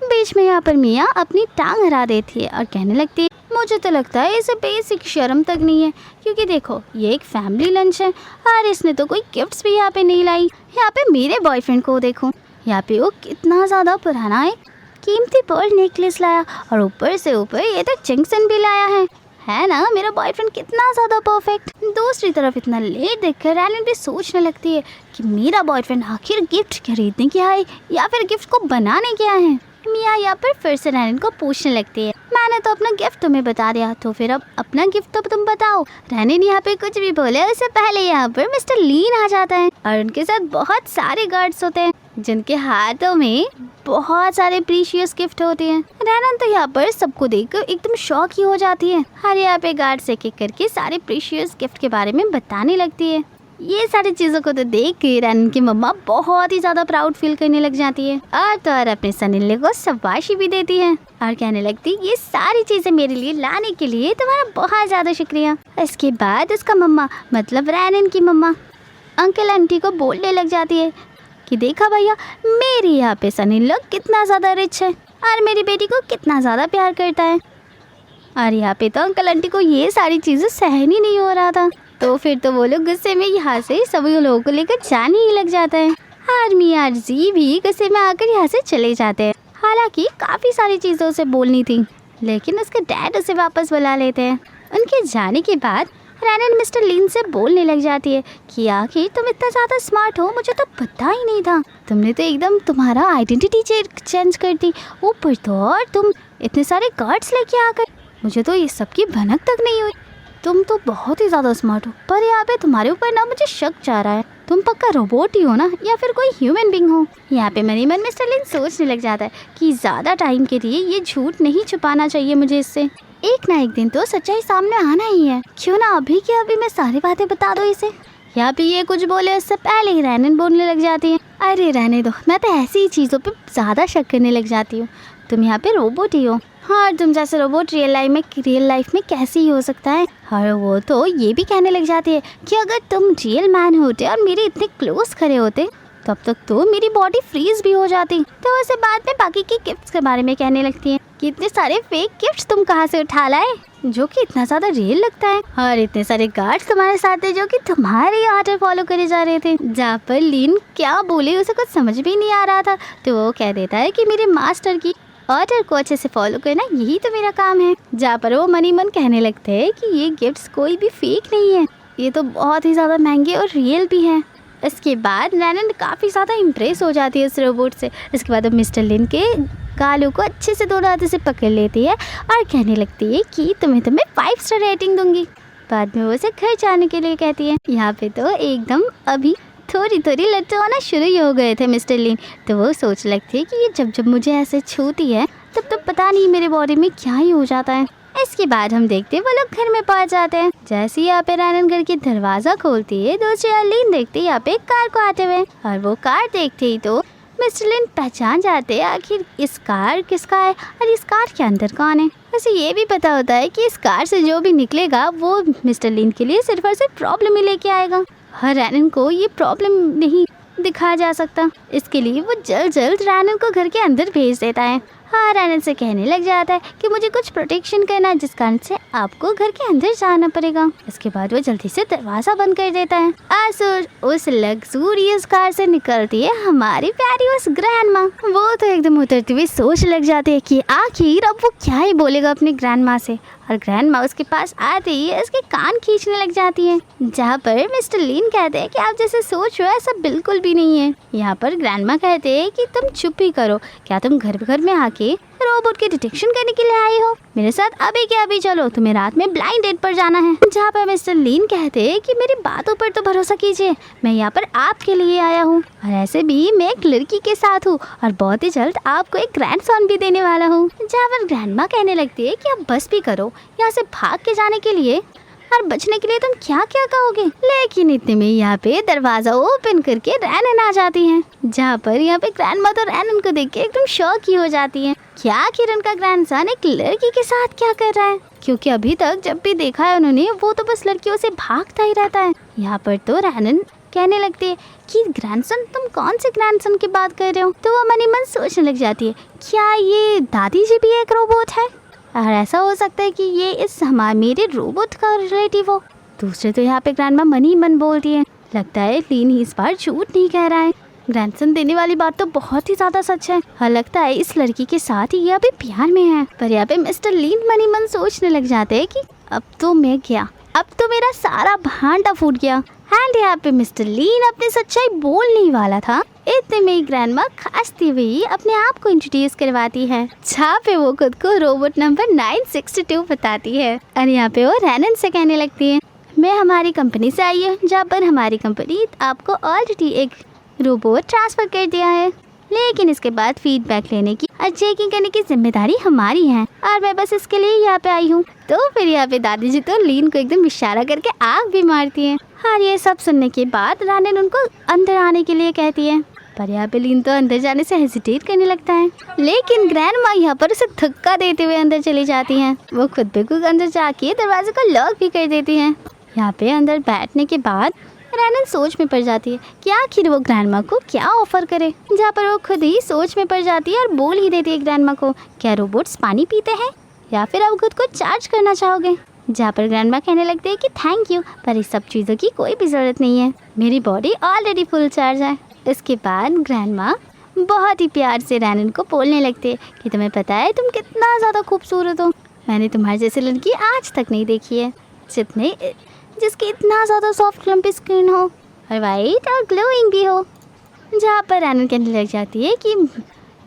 बीच में यहाँ पर मिया अपनी टांग हरा देती है और कहने लगती है मुझे तो लगता है इसे बेसिक शर्म तक नहीं है, क्योंकि देखो ये एक फैमिली लंच है और इसने तो कोई गिफ्ट्स भी यहाँ पे नहीं लाई। यहाँ पे मेरे बॉयफ्रेंड को देखो, यहाँ पे वो कितना ज़्यादा पुराना एक कीमती पर्ल नेकलेस लाया और ऊपर से ये तो जंक्शन भी लाया है। है ना मेरा बॉयफ्रेंड कितना ज़्यादा परफेक्ट। दूसरी तरफ इतना लेट देखकर रैनन भी सोचने लगती है कि मेरा बॉयफ्रेंड आखिर गिफ्ट खरीदने क्या है या फिर गिफ्ट को बनाने क्या है। मिया यहाँ पर फिर से रैनन को पूछने लगती है, मैंने तो अपना गिफ्ट तुम्हें बता दिया, तो फिर अब अपना गिफ्ट तो तुम बताओ। रैनन यहाँ पे कुछ भी बोले उससे पहले यहाँ पर मिस्टर लीन आ जाता है और उनके साथ बहुत सारे गार्ड्स होते हैं जिनके हाथों में बहुत सारे प्रीशियस गिफ्ट होते हैं। रैनन तो यहाँ पर सबको देखकर एकदम शॉक ही हो जाती है और यहाँ पे गार्ड्स एक एक करके सारे प्रीशियस गिफ्ट के बारे में बताने लगती है। ये सारी चीज़ों को तो देख के रैनन की मम्मा बहुत ही ज़्यादा प्राउड फील करने लग जाती है और तो और अपने सनिल्ले को शाबाशी भी देती है और कहने लगती ये सारी चीज़ें मेरे लिए लाने के लिए तुम्हारा बहुत ज़्यादा शुक्रिया। इसके बाद उसका मम्मा मतलब रैनन की मम्मा अंकल आंटी को बोलने लग जाती है कि देखा भैया मेरे यहाँ पे सनिल्ला कितना ज़्यादा रिच है और मेरी बेटी को कितना ज़्यादा प्यार करता है। और यहाँ पे तो अंकल आंटी को ये सारी चीज़ें सहन ही नहीं हो रहा था, तो फिर तो वो लोग गुस्से में यहाँ से सभी लोगों को लेकर जाने ही लग जाता है और मियाँ जी भी गुस्से में आकर यहाँ से चले जाते हैं। हालांकि काफ़ी सारी चीज़ों से बोलनी थी लेकिन उसके डैड उसे वापस बुला लेते हैं। उनके जाने के बाद रैनन मिस्टर लीन से बोलने लग जाती है कि आखिर तुम इतना ज़्यादा स्मार्ट हो, मुझे तो पता ही नहीं था। तुमने तो एकदम तुम्हारा आइडेंटिटी चेंज कर दी, ऊपर तो और तुम इतने सारे कार्ड्स लेके आ गए, मुझे तो ये सब की भनक तक नहीं हुई। तुम तो बहुत ही ज़्यादा स्मार्ट हो, पर यहाँ पे तुम्हारे ऊपर ना मुझे शक जा रहा है, तुम पक्का रोबोट ही हो ना या फिर कोई ह्यूमन बीइंग हो। यहाँ पे मन ही मन मिस्टर लिन सोचने लग जाता है कि ज़्यादा टाइम के लिए ये झूठ नहीं छुपाना चाहिए मुझे इससे, एक ना एक दिन तो सच्चाई सामने आना ही है। क्यों ना अभी के अभी मैं सारी बातें बता दो इसे। यहाँ पे ये कुछ बोले उससे पहले ही रैनन बोलने लग जाती है, अरे रहने दो, मैं तो ऐसी ही चीज़ों पे ज़्यादा शक करने लग जाती हूँ। तुम यहाँ पे रोबोट ही हो, हाँ तुम जैसे रोबोट रियल लाइफ में कैसे ही हो सकता है। और वो तो ये भी कहने लग जाती है कि अगर तुम रियल मैन होते और मेरे इतने क्लोज खड़े होते तब तक तो मेरी बॉडी फ्रीज भी हो जाती। तो उसे बाद में बाकी के गिफ्ट्स के बारे में कहने लगती है कि इतने सारे फेक गिफ्ट्स तुम कहाँ से उठा लाए जो कि इतना ज़्यादा रियल लगता है, और इतने सारे गार्ड्स तुम्हारे साथ थे जो कि तुम्हारे ऑर्डर फॉलो करे जा रहे थे। जहाँ पर लीन क्या बोले उसे कुछ समझ भी नहीं आ रहा था, तो वो कह देता है कि मेरे मास्टर की ऑर्डर को अच्छे से फॉलो करना यही तो मेरा काम है। जहाँ पर वो मनी मन कहने लगते हैं कि ये गिफ्ट्स कोई भी फेक नहीं है, ये तो बहुत ही ज़्यादा महंगे और रियल भी हैं। इसके बाद रैनन काफ़ी ज़्यादा इम्प्रेस हो जाती है उस रोबोट से। इसके बाद अब मिस्टर लिन के गालों को अच्छे से दोनों हाथों से पकड़ लेती है और कहने लगती है कि तुम्हें 5 स्टार रेटिंग दूंगी। बाद में वो उसे घर जाने के लिए कहती है। यहाँ पे तो एकदम अभी थोड़ी थोड़ी लट्टू होना शुरू ही हो गए थे मिस्टर लिन, तो वो सोच लगती है कि ये जब मुझे ऐसे छूती है तब तो पता नहीं मेरे बॉडी में क्या ही हो जाता है। इसके बाद हम देखते हैं वो लोग घर में पहुंच जाते हैं। जैसे यहाँ पे रैनन घर की दरवाज़ा खोलती है दूसरी ओर लीन देखते यहाँ पे कार को आते हुए, और वो कार देखते ही तो मिस्टर लिन पहचान जाते हैं आखिर इस कार किसका है और इस कार के अंदर कौन है। वैसे ये भी पता होता है कि इस कार से जो भी निकलेगा वो मिस्टर लिन के लिए सिर्फ और सिर्फ प्रॉब्लम ही लेके आएगा। हर रैनन को ये प्रॉब्लम नहीं दिखाया जा सकता, इसके लिए वो जल्द रैनन को घर के अंदर भेज देता है। हाँ रैनन से कहने लग जाता है कि मुझे कुछ प्रोटेक्शन करना है जिस कारण से आपको घर के अंदर जाना पड़ेगा। इसके बाद वो जल्दी से दरवाजा बंद कर देता है। आसुर उस लग्जूरियस कार से निकलती है हमारी प्यारी उस ग्रैंड माँ। वो तो एकदम उतरती हुई सोच लग जाती है कि आखिर अब वो क्या ही बोलेगा अपनी ग्रैंड माँ से, और ग्रैंड माँ उसके पास आते ही इसके कान खींचने लग जाती है। जहाँ पर मिस्टर लीन कहते हैं कि आप जैसे सोच रहे हो ऐसा बिल्कुल भी नहीं है। यहाँ पर ग्रैंड माँ कहते हैं कि तुम चुप ही करो, क्या तुम घर में आके रोबोट की डिटेक्शन करने के लिए आई हो? मेरे साथ अभी के अभी चलो, तुम्हें रात में ब्लाइंड डेट पर जाना है। जहाँ पर मिस्टर लीन कहते हैं कि मेरी बातों पर तो भरोसा कीजिए, मैं यहाँ पर आपके लिए आया हूँ और ऐसे भी मैं एक लड़की के साथ हूँ और बहुत ही जल्द आपको एक ग्रैंडसन भी देने वाला हूँ। जहाँ पर ग्रैंडमा कहने लगती है कि आप बस भी करो, यहाँ से भाग के जाने के लिए और बचने के लिए तुम क्या क्या कहोगे। लेकिन इतने में यहाँ पे दरवाजा ओपन करके रैनन आ जाती है। जहाँ पर यहाँ पे ग्रैंडमा तो रैनन को देख के एकदम शॉक ही हो जाती है। क्या किरण का ग्रैंडसन एक लड़की के साथ क्या कर रहा है, क्योंकि अभी तक जब भी देखा है उन्होंने वो तो बस लड़कियों से भागता ही रहता है। यहाँ पर तो रैनन कहने लगती है कि ग्रैंडसन, तुम कौन से ग्रैंडसन की बात कर रहे हो? तो वो मनी मन सोचने लग जाती है क्या ये दादी जी भी एक रोबोट है, और ऐसा हो सकता है कि ये इस मेरे रोबोट का रिलेटिव हो। दूसरे तो यहाँ पे ग्रैंडमा मनी मन बोलती है, लगता है लीन इस बार झूठ नहीं कह रहा है, ग्रैंडसन देने वाली बात तो बहुत ही ज्यादा सच है, और लगता है इस लड़की के साथ ही ये अभी प्यार में है। पर यहाँ पे मिस्टर लीन मनी मन सोचने लग जाते हैं कि अब तो मैं गया, अब तो मेरा सारा भांडा फूट गया। एंड यहाँ पे मिस्टर लीन अपनी सच्चाई बोलने ही वाला था, इतने में ग्रैंडमा खांसती हुई अपने आप को इंट्रोड्यूस करवाती है, जहाँ पे वो खुद को रोबोट नंबर 962 बताती है। और यहाँ पे वो रैनन से कहने लगती है, मैं हमारी कंपनी से आई हूँ, जहाँ पर हमारी कंपनी आपको ऑलरेडी एक रोबोट ट्रांसफर कर दिया है, लेकिन इसके बाद फीडबैक लेने की और चेकिंग करने की जिम्मेदारी हमारी है, और मैं बस इसके लिए यहाँ पे आई हूँ। तो फिर यहाँ पे दादी जी तो लीन को एकदम इशारा करके आग भी मारती है। और ये सब सुनने के बाद रैनन उनको अंदर आने के लिए कहती है, पर यहाँ पे लीन तो अंदर जाने से हेजिटेट करने लगता है, लेकिन ग्रैंडमा यहाँ पर उसे धक्का देते हुए अंदर चली जाती हैं। वो खुद पे खुद अंदर जाके दरवाजे को लॉक भी कर देती हैं। यहाँ पे अंदर बैठने के बाद रैनन सोच में पड़ जाती है कि आखिर वो ग्रैंडमा को क्या ऑफर करे, जहाँ पर वो खुद ही सोच में पड़ जाती है और बोल ही देती है ग्रैंडमा को, क्या रोबोट्स पानी पीते हैं या फिर आप खुद को चार्ज करना चाहोगे? जहाँ पर ग्रैंडमा कहने लगते हैं कि थैंक यू, पर इस सब चीज़ों की कोई भी ज़रूरत नहीं है, मेरी बॉडी ऑलरेडी फुल चार्ज है। इसके बाद ग्रैंडमा बहुत ही प्यार से रैनन को बोलने लगते हैं कि तुम्हें पता है तुम कितना ज़्यादा खूबसूरत हो, मैंने तुम्हारे जैसी लड़की आज तक नहीं देखी है जिसकी इतना ज़्यादा सॉफ्ट लंपी स्किन हो और वाइट और ग्लोइंग भी हो। जहाँ पर रैनन कहने लग जाती है कि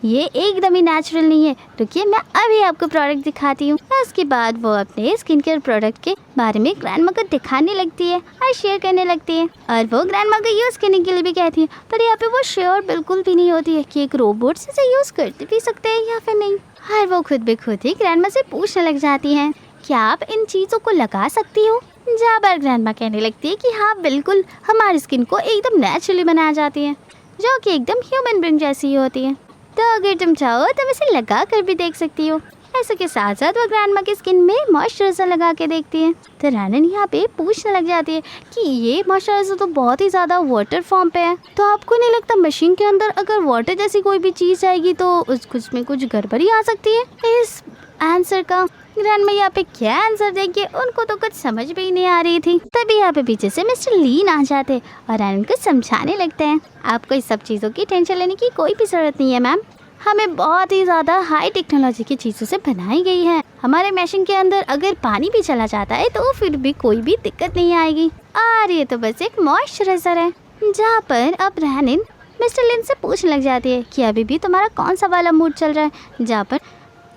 ये एकदम ही नेचुरल नहीं है, रुकिए मैं अभी आपको प्रोडक्ट दिखाती हूँ। उसके बाद वो अपने स्किन केयर प्रोडक्ट के बारे में ग्रैंडमा को दिखाने लगती है और शेयर करने लगती है, और वो ग्रैंडमा को यूज़ करने के लिए भी कहती है, पर यहाँ पे वो श्योर बिल्कुल भी नहीं होती है कि एक रोबोट से इसे यूज़ करते भी सकते हैं या फिर नहीं। और वो खुद भी खुद ही ग्रैंडमा से पूछने लग जाती है, क्या आप इन चीज़ों को लगा सकती हो? जहाँ पर ग्रैंडमा कहने लगती है कि हाँ बिल्कुल, हमारी स्किन को एकदम नेचुरली बनाया जाती है, जो कि एकदम ह्यूमन ब्रेन जैसी ही होती है, तो अगर तुम चाहो तो इसे लगा कर भी देख सकती हो। ऐसे के साथ साथ वो ग्रैंडमा की स्किन में मॉइस्चराइजर लगा के देखती है, तो रैनन यहाँ पे पूछने लग जाती है कि ये मॉइस्चराइजर तो बहुत ही ज़्यादा वाटर फॉर्म पे है, तो आपको नहीं लगता मशीन के अंदर अगर वाटर जैसी कोई भी चीज़ आएगी तो उसमें कुछ गड़बड़ी आ सकती है? इस आंसर का ग्रैंडमा यहाँ पे क्या आंसर देंगे उनको तो कुछ समझ में ही नहीं आ रही थी। तभी यहाँ पे पीछे से मिस्टर लीन आ जाते और रैनन को समझाने लगते हैं, आपको इस सब चीज़ों की टेंशन लेने की कोई भी ज़रूरत नहीं है मैम, हमें बहुत ही ज़्यादा हाई टेक्नोलॉजी की चीज़ों से बनाई गई है। हमारे मशीन के अंदर अगर पानी भी चला जाता है तो फिर भी कोई भी दिक्कत नहीं आएगी, और ये तो बस एक मॉइस्चराइजर है। जहाँ पर अब रैनन मिस्टर लीन से पूछने लग जाती है कि अभी भी तुम्हारा कौन सा वाला मूड चल रहा है, जहाँ पर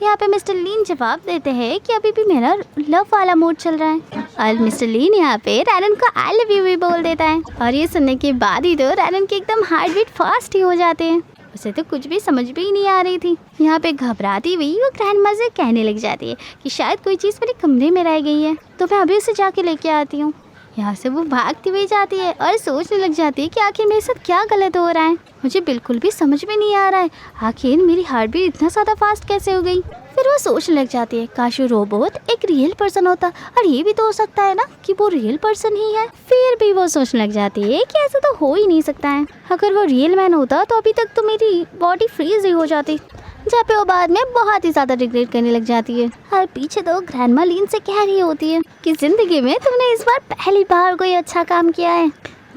यहाँ पे मिस्टर लीन जवाब देते हैं कि अभी भी मेरा लव वाला मूड चल रहा है, और मिस्टर लीन यहाँ पे रैनन को आई लव यू भी बोल देता है। और ये सुनने के बाद ही तो रैनन के एकदम हार्ट बीट फास्ट ही हो जाते हैं, उसे तो कुछ भी समझ भी नहीं आ रही थी। यहाँ पे घबराती हुई वो ग्रैंडमा से कहने लग जाती है कि शायद कोई चीज़ मेरे कमरे में रह गई है, तो मैं अभी उसे जाके लेके आती हूँ। यहाँ से वो भागती हुई जाती है और सोचने लग जाती है कि आखिर मेरे साथ क्या गलत हो रहा है, मुझे बिल्कुल भी समझ में नहीं आ रहा है, आखिर मेरी हार्ट बीट इतना ज़्यादा फास्ट कैसे हो गई। फिर वो सोचने लग जाती है काश वो रोबोट एक रियल पर्सन होता, और ये भी तो हो सकता है ना कि वो रियल पर्सन ही है। फिर भी वो सोचने लग जाती है कि ऐसा तो हो ही नहीं सकता है, अगर वो रियल मैन होता तो अभी तक तो मेरी बॉडी फ्रीज ही हो जाती। जहाँ पे वो बाद में बहुत ही ज़्यादा रिग्रेट करने लग जाती है, और पीछे तो ग्रैंडमा लीन से कह रही होती है कि ज़िंदगी में तुमने इस बार पहली बार कोई अच्छा काम किया है,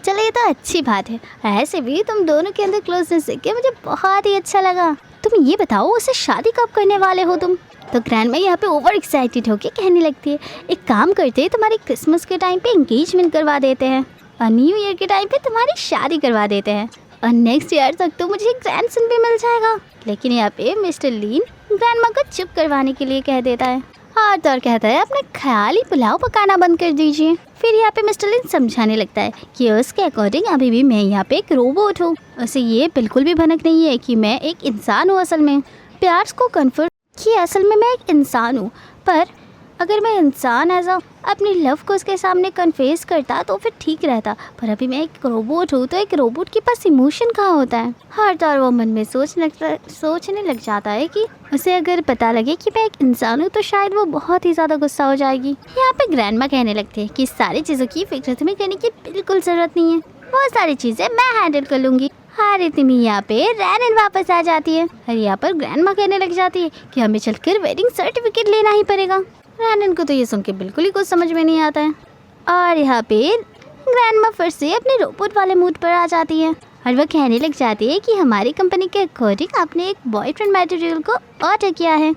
चलो ये तो अच्छी बात है, ऐसे भी तुम दोनों के अंदर क्लोजनेस देख के मुझे बहुत ही अच्छा लगा। तुम ये बताओ उससे शादी कब करने वाले हो तुम? तो ग्रैंडमा यहाँ पे ओवर एक्साइटेड होके कहने लगती है, एक काम करते हैं तुम्हारी क्रिसमस के टाइम पे एंगेजमेंट करवा देते हैं, और न्यू ईयर के टाइम पे तुम्हारी शादी करवा देते हैं, और नेक्स्ट ईयर तक तो मुझे ग्रैंडसन भी मिल जाएगा। लेकिन यहाँ पे मिस्टर लीन ग्रैंडमा को चुप करवाने के लिए कह देता है, और तो कहता है अपने ख्याली पुलाव पकाना बंद कर दीजिए। फिर यहाँ पे मिस्टर लीन समझाने लगता है कि उसके अकॉर्डिंग अभी भी मैं यहाँ पे एक रोबोट हूँ, उसे ये बिल्कुल भी भनक नहीं है कि मैं एक इंसान हूँ। असल में प्यार्स को कन्फर्म कि असल में मैं एक इंसान हूँ, पर अगर मैं इंसान एज अपनी लव को उसके सामने कन्फेस करता तो फिर ठीक रहता, पर अभी मैं एक रोबोट हूँ, तो एक रोबोट के पास इमोशन कहाँ होता है। हर तौर वो मन में सोचने लग जाता है कि उसे अगर पता लगे कि मैं एक इंसान हूँ तो शायद वो बहुत ही ज़्यादा गुस्सा हो जाएगी। यहाँ पे ग्रैंडमा कहने लगते हैं कि सारी चीज़ों की फिक्र तुम्हें करने की बिल्कुल ज़रूरत नहीं है, वो सारी चीज़ें मैं हैंडल कर लूँगी। हाँ इतनी यहाँ पे रैनन वापस आ जाती है, और यहाँ पर ग्रैंडमा कहने लग जाती है कि हमें चलकर वेडिंग सर्टिफिकेट लेना ही पड़ेगा। रैनन को तो ये सुन के बिल्कुल ही कुछ समझ में नहीं आता है, और यहाँ पे ग्रैंडमा फिर से अपने रोबोट वाले मूड पर आ जाती है, और वह कहने लग जाती है कि हमारी कंपनी के अकॉर्डिंग आपने एक बॉयफ्रेंड मटेरियल को ऑर्डर किया है,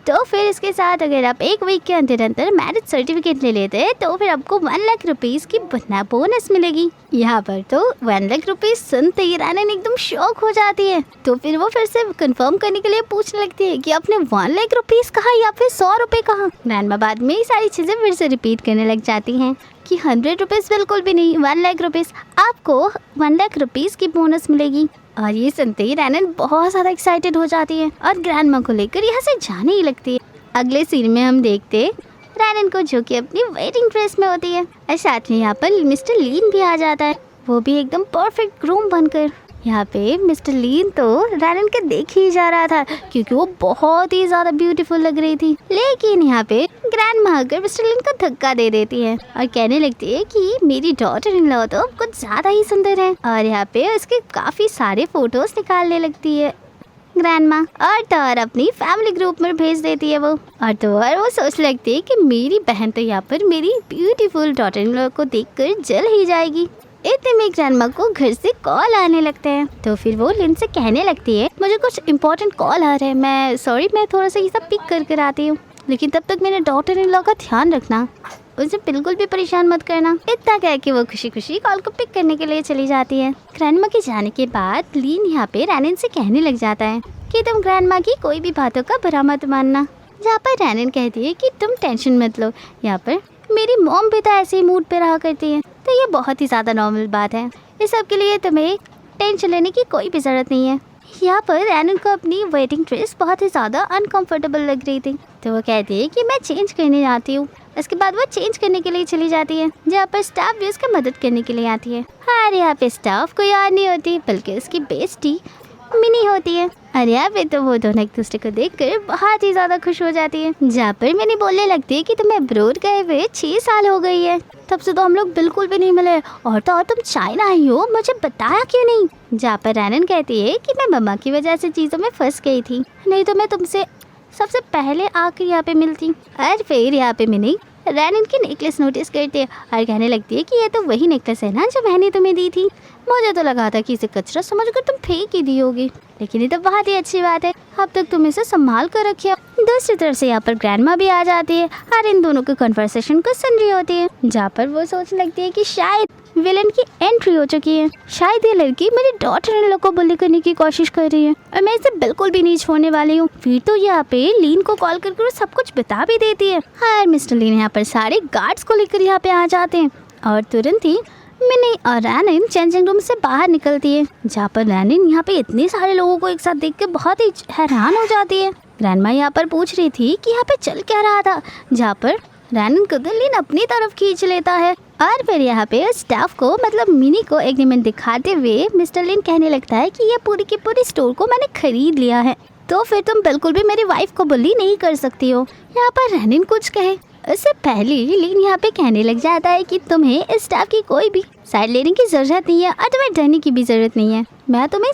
तो फिर इसके साथ अगर आप 1 वीक के अंदर अंदर मैरिज सर्टिफिकेट ले लेते हैं तो फिर आपको 1 लाख रुपीस की बोनस मिलेगी। यहाँ पर तो 1 लाख रुपीस सुनते ही रानन एकदम शॉक हो जाती है। तो फिर वो फिर से कंफर्म करने के लिए पूछने लगती है कि आपने 1 लाख रुपीस कहा या फिर 100 रुपए कहा। ग्रैंडमा बाद में ये सारी चीजें फिर से रिपीट करने लग जाती हैं कि 100 रुपीस बिल्कुल भी नहीं, 1 लाख रुपीस, आपको 1 लाख रुपीस की बोनस मिलेगी। और ये सुनते ही रानन बहुत ज़्यादा एक्साइटेड हो जाती है और ग्रैंडमा को लेकर यहाँ से जाने ही लगती है। अगले सीन में हम देखते रानन को जो कि अपनी वेडिंग ड्रेस में होती है और साथ में यहाँ पर मिस्टर लीन भी आ जाता है, वो भी एकदम परफेक्ट ग्रूम बनकर। यहाँ पे मिस्टर लीन तो रानन के देख ही जा रहा था क्योंकि वो बहुत ही ज़्यादा ब्यूटीफुल लग रही थी। लेकिन यहाँ पे ग्रैंडमा आकर मिस्टर लीन को धक्का दे देती है और कहने लगती है कि मेरी डॉटर इन लॉ तो कुछ ज़्यादा ही सुंदर है। और यहाँ पे उसके काफ़ी सारे फोटोज निकालने लगती है ग्रैंडमा और तौर अपनी फैमिली ग्रुप में भेज देती है वो। और तो और वो सोच लगती है कि मेरी बहन तो यहाँ पर मेरी ब्यूटीफुल डॉटर इन लॉ को देखकर जल ही जाएगी। इतने में ग्रैंडमा को घर से कॉल आने लगते हैं। तो फिर वो लिन से कहने लगती है मुझे कुछ इम्पोर्टेंट कॉल आ रहा है, मैं थोड़ा सा ये सब पिक कर आती हूँ, लेकिन तब तक मेरे डॉटर इन लॉ का ध्यान रखना, उसे बिल्कुल भी परेशान मत करना। इतना कह के वो खुशी खुशी कॉल को पिक करने के लिए चली जाती है। ग्रैंडमा के जाने के बाद लीन यहाँ पे रानन से कहने लग जाता है कि तुम ग्रैंडमा की कोई भी बातों का बुरा मत मानना। जहाँ पर रानन कहती है कि तुम टेंशन मत लो, यहाँ पर मेरी मॉम भी तो ऐसे ही मूड पे रहा करती है, तो ये बहुत ही ज़्यादा नॉर्मल बात है, इस सब के लिए तुम्हें टेंशन लेने की कोई भी ज़रूरत नहीं है। यहाँ पर रानन को अपनी वेडिंग ड्रेस बहुत ही ज़्यादा अनकंफर्टेबल लग रही थी, तो वो कहती है कि मैं चेंज करने जाती हूँ। उसके बाद वो चेंज करने के लिए चली जाती है, जहाँ पर स्टाफ भी उसकी मदद करने के लिए आती है। और यहाँ पे स्टाफ कोई और नहीं होती बल्कि उसकी बेस्टी मिनी होती है। और यहाँ पे तो वो दोनों एक दूसरे को देखकर बहुत ही ज़्यादा खुश हो जाती है। जहाँ पर मिनी बोलने लगती है कि तुम्हें अब्रोड गए हुए 6 साल हो गई है, तब से तो हम लोग बिल्कुल भी नहीं मिले, और तो और तुम चाइना आई हो, मुझे बताया क्यों नहीं। जहाँ पर रानन कहती है कि मैं मम्मा की वजह से चीज़ों में फंस गई थी, नहीं तो मैं तुमसे सबसे पहले आकर यहाँ पे मिलती। और फिर यहाँ पे मिनी रानन की नेकलेस नोटिस करती है और कहने लगती है कि ये तो वही नेकलेस है ना जो मैंने तुम्हें दी थी, मुझे तो लगा था कि इसे कचरा समझकर तुम फेंक ही दी होगी, लेकिन ये तो बहुत ही अच्छी बात है, अब तक तुम इसे संभाल कर रखिए। दूसरी तरफ से यहाँ पर ग्रैंडमा भी आ जाती है और इन दोनों के कन्वर्सेशन को सुन रही होती है, जहाँ पर वो सोचने लगती है कि शायद विलन की एंट्री हो चुकी है, शायद ये लड़की मेरी डॉटर इन लॉ को बुली करने की कोशिश कर रही है और मैं इसे बिल्कुल भी नहीं छोड़ने वाली हूँ। फिर तो यहाँ पे लीन को कॉल करके सब कुछ बता भी देती है। और मिस्टर लीन यहाँ पर सारे गार्ड्स को लेकर यहाँ पे आ जाते हैं और तुरंत ही मिनी और रानन चेंजिंग रूम से बाहर निकलती है, जहाँ पर रानन यहाँ पे इतने सारे लोगों को एक साथ देख के बहुत ही हैरान हो जाती है। ग्रैंडमा यहाँ पर पूछ रही थी कि यहाँ पे चल क्या रहा था, जहाँ पर रानन को लीन अपनी तरफ खींच लेता है। और फिर यहाँ पे स्टाफ को मतलब मिनी को एग्रीमेंट दिखाते हुए मिस्टर लीन कहने लगता है कि ये पूरी की पूरी स्टोर को मैंने खरीद लिया है, तो फिर तुम बिल्कुल भी मेरी वाइफ को बुली नहीं कर सकती हो। यहाँ पर रानन कुछ कहे उससे पहले लीन यहाँ पे कहने लग जाता है कि तुम्हें इस स्टाफ की कोई भी साइड लेने की ज़रूरत नहीं है और तुम्हें डरने की भी ज़रूरत नहीं है, मैं तुम्हें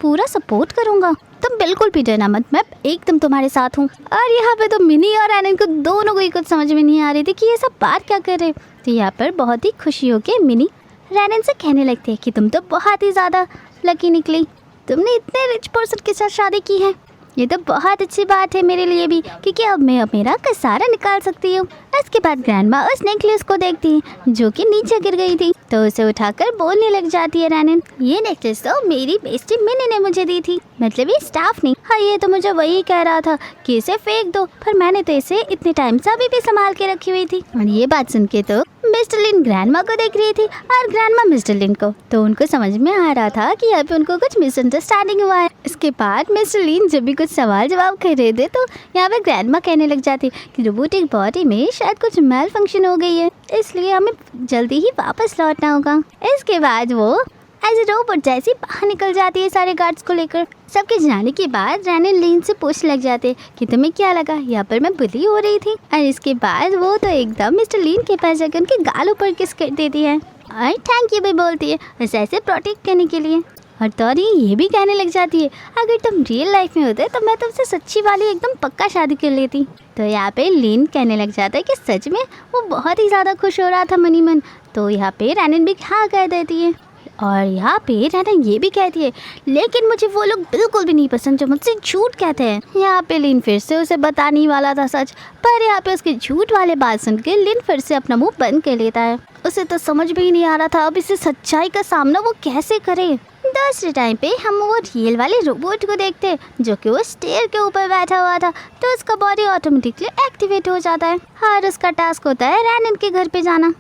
पूरा सपोर्ट करूँगा, तुम बिल्कुल भी डरना मत, मैं एकदम तुम्हारे साथ हूँ। और यहाँ पे तो मिनी और रानन को दोनों को ही कुछ समझ में नहीं आ रही थी कि ये सब बात क्या कर रहे। तो यहाँ पर बहुत ही खुशी होके मिनी रानन से कहने लगती है कि तुम तो बहुत ही ज़्यादा लकी निकली, तुमने इतने रिच पर्सन के साथ शादी की है, ये तो बहुत अच्छी बात है मेरे लिए भी, क्योंकि अब मैं मेरा कसारा निकाल सकती हूँ। इसके बाद ग्रैंडमा उस नेकलेस को देखती है जो कि नीचे गिर गई थी, तो उसे उठाकर बोलने लग जाती है रानन, ये नेकलेस तो मेरी बेस्टी मिनी ने मुझे दी थी, मतलब ये स्टाफ नहीं। हाँ, ये तो मुझे वही कह रहा था कि इसे फेंक दो, पर मैंने तो इसे इतने टाइम से अभी भी संभाल के रखी हुई थी। और ये बात सुन के तो मिस्टर लिन ग्रैंडमा को देख रही थी और ग्रैंडमा मिस्टर लिन को, तो उनको समझ में आ रहा था कि यहाँ पे उनको कुछ मिसअंडरस्टैंडिंग हुआ है। इसके बाद मिस्टर लिन जब भी कुछ सवाल जवाब कर रहे थे तो यहाँ पे ग्रैंडमा कहने लग जाती कि रोबोटिक बॉडी में शायद कुछ मेल फंक्शन हो गई है, इसलिए हमें जल्दी ही वापस लौटना होगा। इसके बाद वो एज ए रोबोट जैसी बाहर निकल जाती है सारे गार्ड्स को लेकर। सबके जाने के बाद रानन लीन से पूछने लग जाते कि तुम्हें क्या लगा, यहाँ पर मैं बुली हो रही थी। और इसके बाद वो तो एकदम मिस्टर लीन के पास जाकर उनके गालों पर किस कर देती है और थैंक यू भी बोलती है बस ऐसे प्रोटेक्ट करने के लिए। और तौरी ये भी कहने लग जाती है अगर तुम रियल लाइफ में होते तो मैं तुमसे सच्ची वाली एकदम पक्का शादी कर लेती। तो यहाँ पे लीन कहने लग जाता है कि सच में वो बहुत ही ज़्यादा खुश हो रहा था मनी मन। तो यहाँ पे रानन भी हाँ कह देती है। और यहाँ पे रैनन ये भी कहती है लेकिन मुझे वो लोग बिल्कुल भी नहीं पसंद जो मुझसे झूठ कहते हैं। यहाँ पे लिन फिर से उसे बताने ही वाला था सच, पर यहाँ पे उसके झूठ वाले बात सुन के लिन फिर से अपना मुंह बंद कर लेता है। उसे तो समझ में ही नहीं आ रहा था अब इसे सच्चाई का सामना वो कैसे करे। दूसरे टाइम पे हम वो रियल वाले रोबोट को देखते हैं जो कि वो स्टेयर के ऊपर बैठा हुआ था, तो उसका बॉडी ऑटोमेटिकली एक्टिवेट हो जाता है और उसका टास्क होता है रैनन के घर पे जाना।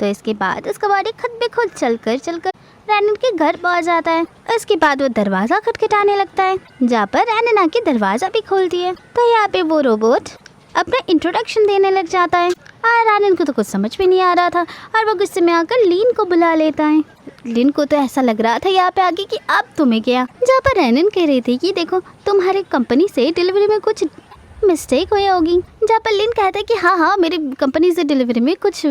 तो इसके बाद उसका बॉडी खुद भी खुद चलकर रैनन के घर पहुंच जाता है। उसके बाद वो दरवाज़ा खटखटाने लगता है जहाँ पर रैनन आके दरवाज़ा भी खोलती है। तो यहाँ पे वो रोबोट अपना इंट्रोडक्शन देने लग जाता है और रैनन को तो कुछ समझ में नहीं आ रहा था और वो गुस्से में आकर लीन को बुला लेता है। लिन को तो ऐसा लग रहा था यहाँ पे आगे कि अब तुम्हें क्या, जहाँ पर रैनन कह रही थी कि देखो तुम्हारे कंपनी से डिलीवरी में कुछ मिस्टेक हुई होगी, जहाँ पर लिन कहता है कि हाँ मेरी कंपनी से डिलीवरी में कुछ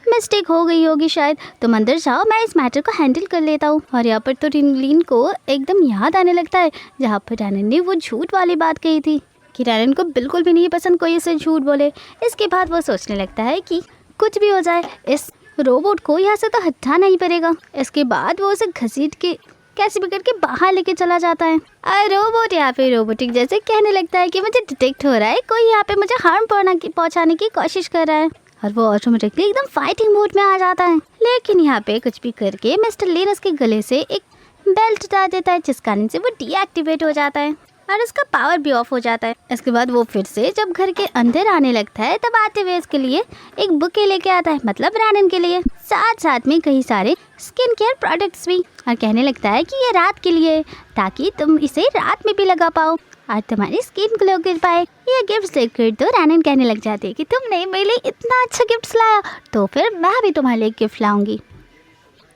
मिस्टेक हो गई होगी शायद, तुम अंदर जाओ मैं इस मैटर को हैंडल कर लेता हूँ। और यहाँ पर तो लिन को एकदम याद आने लगता है जहाँ पर रैनन ने वो झूठ वाली बात कही थी कि रैनन को बिल्कुल भी नहीं पसंद कोई इसे झूठ बोले। इसके बाद वो सोचने लगता है कि कुछ भी हो जाए इस रोबोट को यहाँ से तो हटाना ही पड़ेगा। इसके बाद वो उसे घसीट के कैसे भी करके बाहर लेके चला जाता है और रोबोट यहाँ पे रोबोटिक जैसे कहने लगता है कि मुझे डिटेक्ट हो रहा है कोई यहाँ पे मुझे हार्म पहुँचाने की कोशिश कर रहा है और वो ऑटोमेटिकली एकदम फाइटिंग मोड में आ जाता है। लेकिन यहाँ पे कुछ भी करके मिस्टर लिन उसके गले से एक बेल्ट उतार देता है जिस कारण से वो डीएक्टिवेट हो जाता है और उसका पावर भी ऑफ हो जाता है। इसके बाद वो फिर से जब घर के अंदर आने लगता है तब आते हुए इसके लिए एक बुके लेके आता है, मतलब रैनन के लिए, साथ में कई सारे स्किन केयर प्रोडक्ट्स भी, और कहने लगता है कि ये रात के लिए ताकि तुम इसे रात में भी लगा पाओ और तुम्हारी स्किन ग्लो कर पाए। ये गिफ्ट लेकर तो रैनन कहने लग जाती है कि तुमने मेरे लिए इतना अच्छा गिफ्ट लाया तो फिर मैं भी तुम्हारे लिए गिफ्ट लाऊंगी,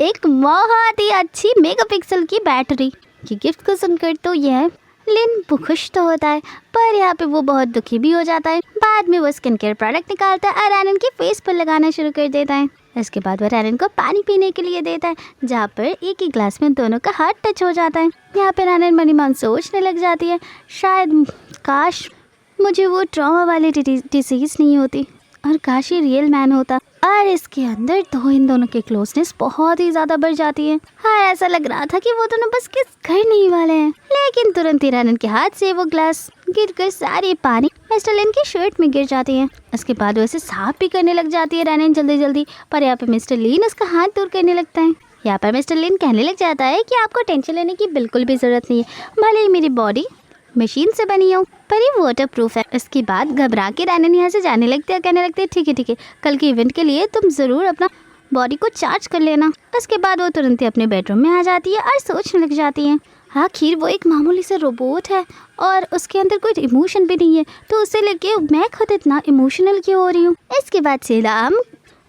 एक बहुत ही अच्छी मेगापिक्सल की बैटरी। की गिफ्ट को सुनकर तो यह लिन खुश तो होता है पर यहाँ पे वो बहुत दुखी भी हो जाता है। बाद में वो स्किन केयर प्रोडक्ट निकालता है और रैनन के फेस पर लगाना शुरू कर देता है। इसके बाद वो रैनन को पानी पीने के लिए देता है जहाँ पर एक ही ग्लास में दोनों का हाथ टच हो जाता है। यहाँ पे रैनन मनी मन सोचने लग जाती है शायद काश मुझे वो ट्रॉमा वाली डिसीज नहीं होती और काश ये रियल मैन होता। और इसके अंदर तो इन दोनों की क्लोजनेस बहुत ही ज़्यादा बढ़ जाती है। हाँ ऐसा लग रहा था कि वो दोनों बस किस घर नहीं वाले हैं, लेकिन तुरंत ही रैनन के हाथ से वो ग्लास गिरकर सारी पानी मिस्टर लिन की शर्ट में गिर जाती है। उसके बाद वो इसे साफ भी करने लग जाती है रैनन जल्दी, पर यहाँ पे मिस्टर लिन उसका हाथ दूर करने लगता है। यहाँ पर मिस्टर लिन कहने लग जाता है कि आपको टेंशन लेने की बिल्कुल भी ज़रूरत नहीं है, भले ही मेरी बॉडी मशीन से बनी हो पर ये वाटर प्रूफ है। इसके बाद घबरा के रैनन यहाँ से जाने लगते हैं, कहने लगते हैं ठीक है कल के इवेंट के लिए तुम ज़रूर अपना बॉडी को चार्ज कर लेना। उसके बाद वो तुरंत ही अपने बेडरूम में आ जाती है और सोचने लग जाती है आखिर वो एक मामूली से रोबोट है और उसके अंदर कोई इमोशन भी नहीं है, तो उसे लेके मैं खुद इतना इमोशनल क्यों हो रही हूँ। इसके बाद सीधा हम